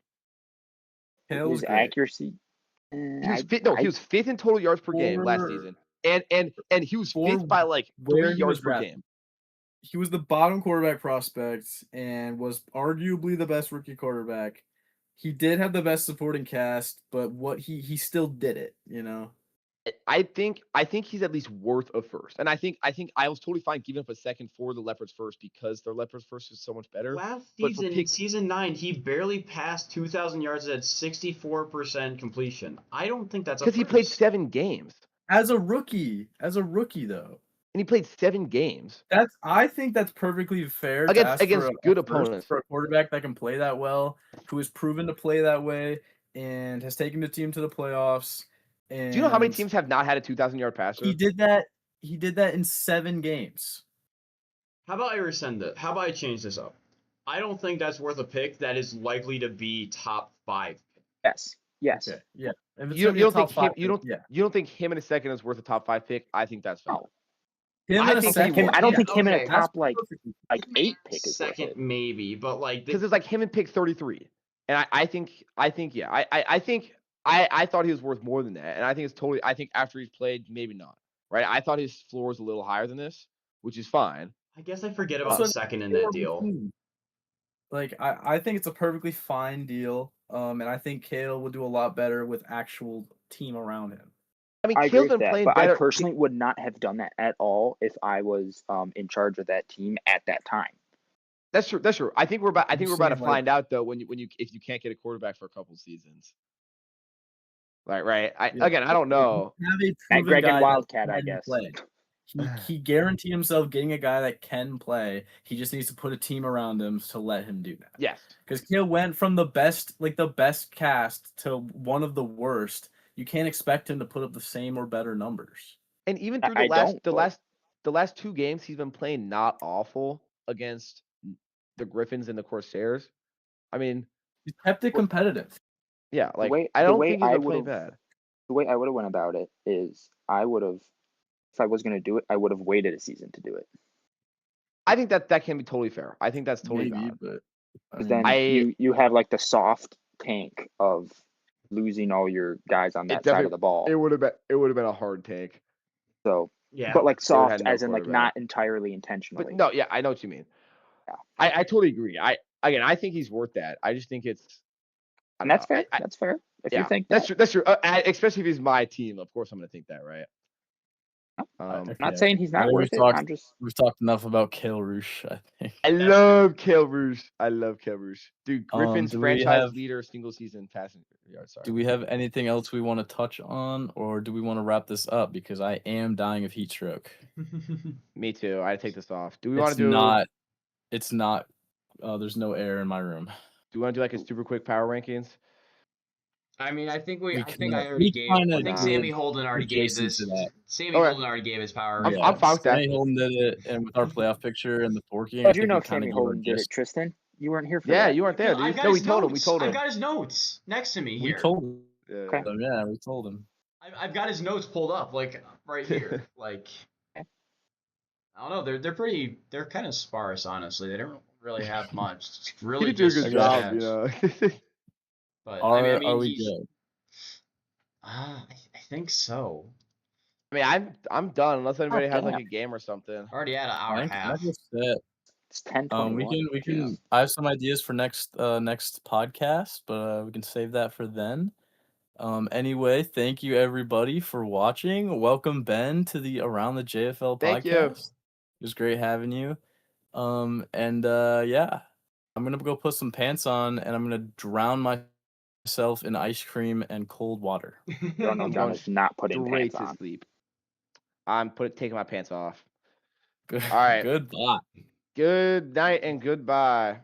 Hill was His great. accuracy. He was fifth. No, he was 5th in total yards per game last season, and he was 5th by like 3 yards per game. He was the bottom quarterback prospect and was arguably the best rookie quarterback. He did have the best supporting cast, but he still did it, you know. I think he's at least worth a first, and I think I was totally fine giving up a second for the Leopards first because their Leopards first is so much better. Last But for season, season 9, he barely passed 2,000 yards at 64% completion. I don't think that's a because he played first. 7 games As a rookie though. and he played 7 games I think that's perfectly fair to ask against for good a first opponents. for a quarterback that can play that well, who has proven to play that way and has taken the team to the playoffs. And Do you know how many teams have not had a 2,000-yard passer? He did that in 7 games. How about I rescind it? How about I change this up? I don't think that's worth a pick that is likely to be top 5. Yes. Okay. Yeah. If it's You gonna be a don't top think five him? You pick, don't think him in a second is worth a top 5 pick? I think that's fine. No. him I in a think second. he I don't think him in okay. a top like perfectly 8 pick is worth Second, it. maybe, but like Because it's like him and pick 33, and I think yeah, I thought he was worth more than that, and I think it's totally. I think after he's played, maybe not. Right? I thought his floor is a little higher than this, which is fine. I guess I forget about Also, the second in that deal. Like I think it's a perfectly fine deal. And I think Kale would do a lot better with actual team around him. I mean, I agree Kale's with been that, playing but better. I personally would not have done that at all if I was in charge of that team at that time. That's true. That's true. I think we're about to saying, find out though when you if you can't get a quarterback for a couple seasons. Right. Again, I don't know. Have a Matt proven Gregg and guy Wildcat, that I can guess. play. He guaranteed himself getting a guy that can play. He just needs to put a team around him to let him do that. Yes. Because Kale went from the best cast to one of the worst. You can't expect him to put up the same or better numbers. And even through I don't, the last 2 games, he's been playing not awful against the Griffins and the Corsairs. I mean, He's kept it competitive. yeah, like I don't think he's been playing would've- bad. The way I would have went about it is I would have, if I was going to do it, I would have waited a season to do it. I think that can be totally fair. I think that's totally Maybe, valid. but Because then you have like the soft tank of losing all your guys on that side of the ball. It would have been a hard take. So Yeah. but like They would've soft had no as in like quarterback. not entirely intentionally. But no, yeah, I know what you mean. Yeah. I totally agree. I think he's worth that. I just think it's. And that's fair. That's fair. If you think that's true. That's true. Especially if he's my team, of course I'm going to think that, right? I'm not saying he's not worth it. We've talked enough about Kale Roosh, I think. I love Kale Roosh. Dude, Griffin's franchise leader, single season passing yards. Sorry. Do we have anything else we want to touch on, or do we want to wrap this up? Because I am dying of heat stroke. Me too. I take this off. Do we want to do? It's not. There's no air in my room. Do we want to do like a super quick power rankings? I mean, I think I kinda think Sammy Holden already gave this. Sammy Holden already gave his power. I'm fine with that. Sammy Holden did it, and with our playoff picture and the forking. Did you know Sammy Holden did it, Tristan? You weren't here for that. Yeah, you weren't there, dude. No, we told him. I've got his notes next to me here. We told him. Okay. Yeah, we told him. I've got his notes pulled up, like right here. Like, I don't know. They're kind of sparse, honestly. They don't really have much. It's really he did a good job, you know. But are we good? I think so. I mean, I'm done unless anybody has like a game or something. Already had an hour and a half. It's 10:21. We can. I have some ideas for next podcast, but we can save that for then. Anyway, thank you everybody for watching. Welcome Ben to the Around the JFL podcast. Thank you. It was great having you. Yeah, I'm gonna go put some pants on and I'm gonna drown myself in ice cream and cold water. John is not putting pants on. To sleep. I'm taking my pants off. Good. All right. Goodbye. Good night and goodbye.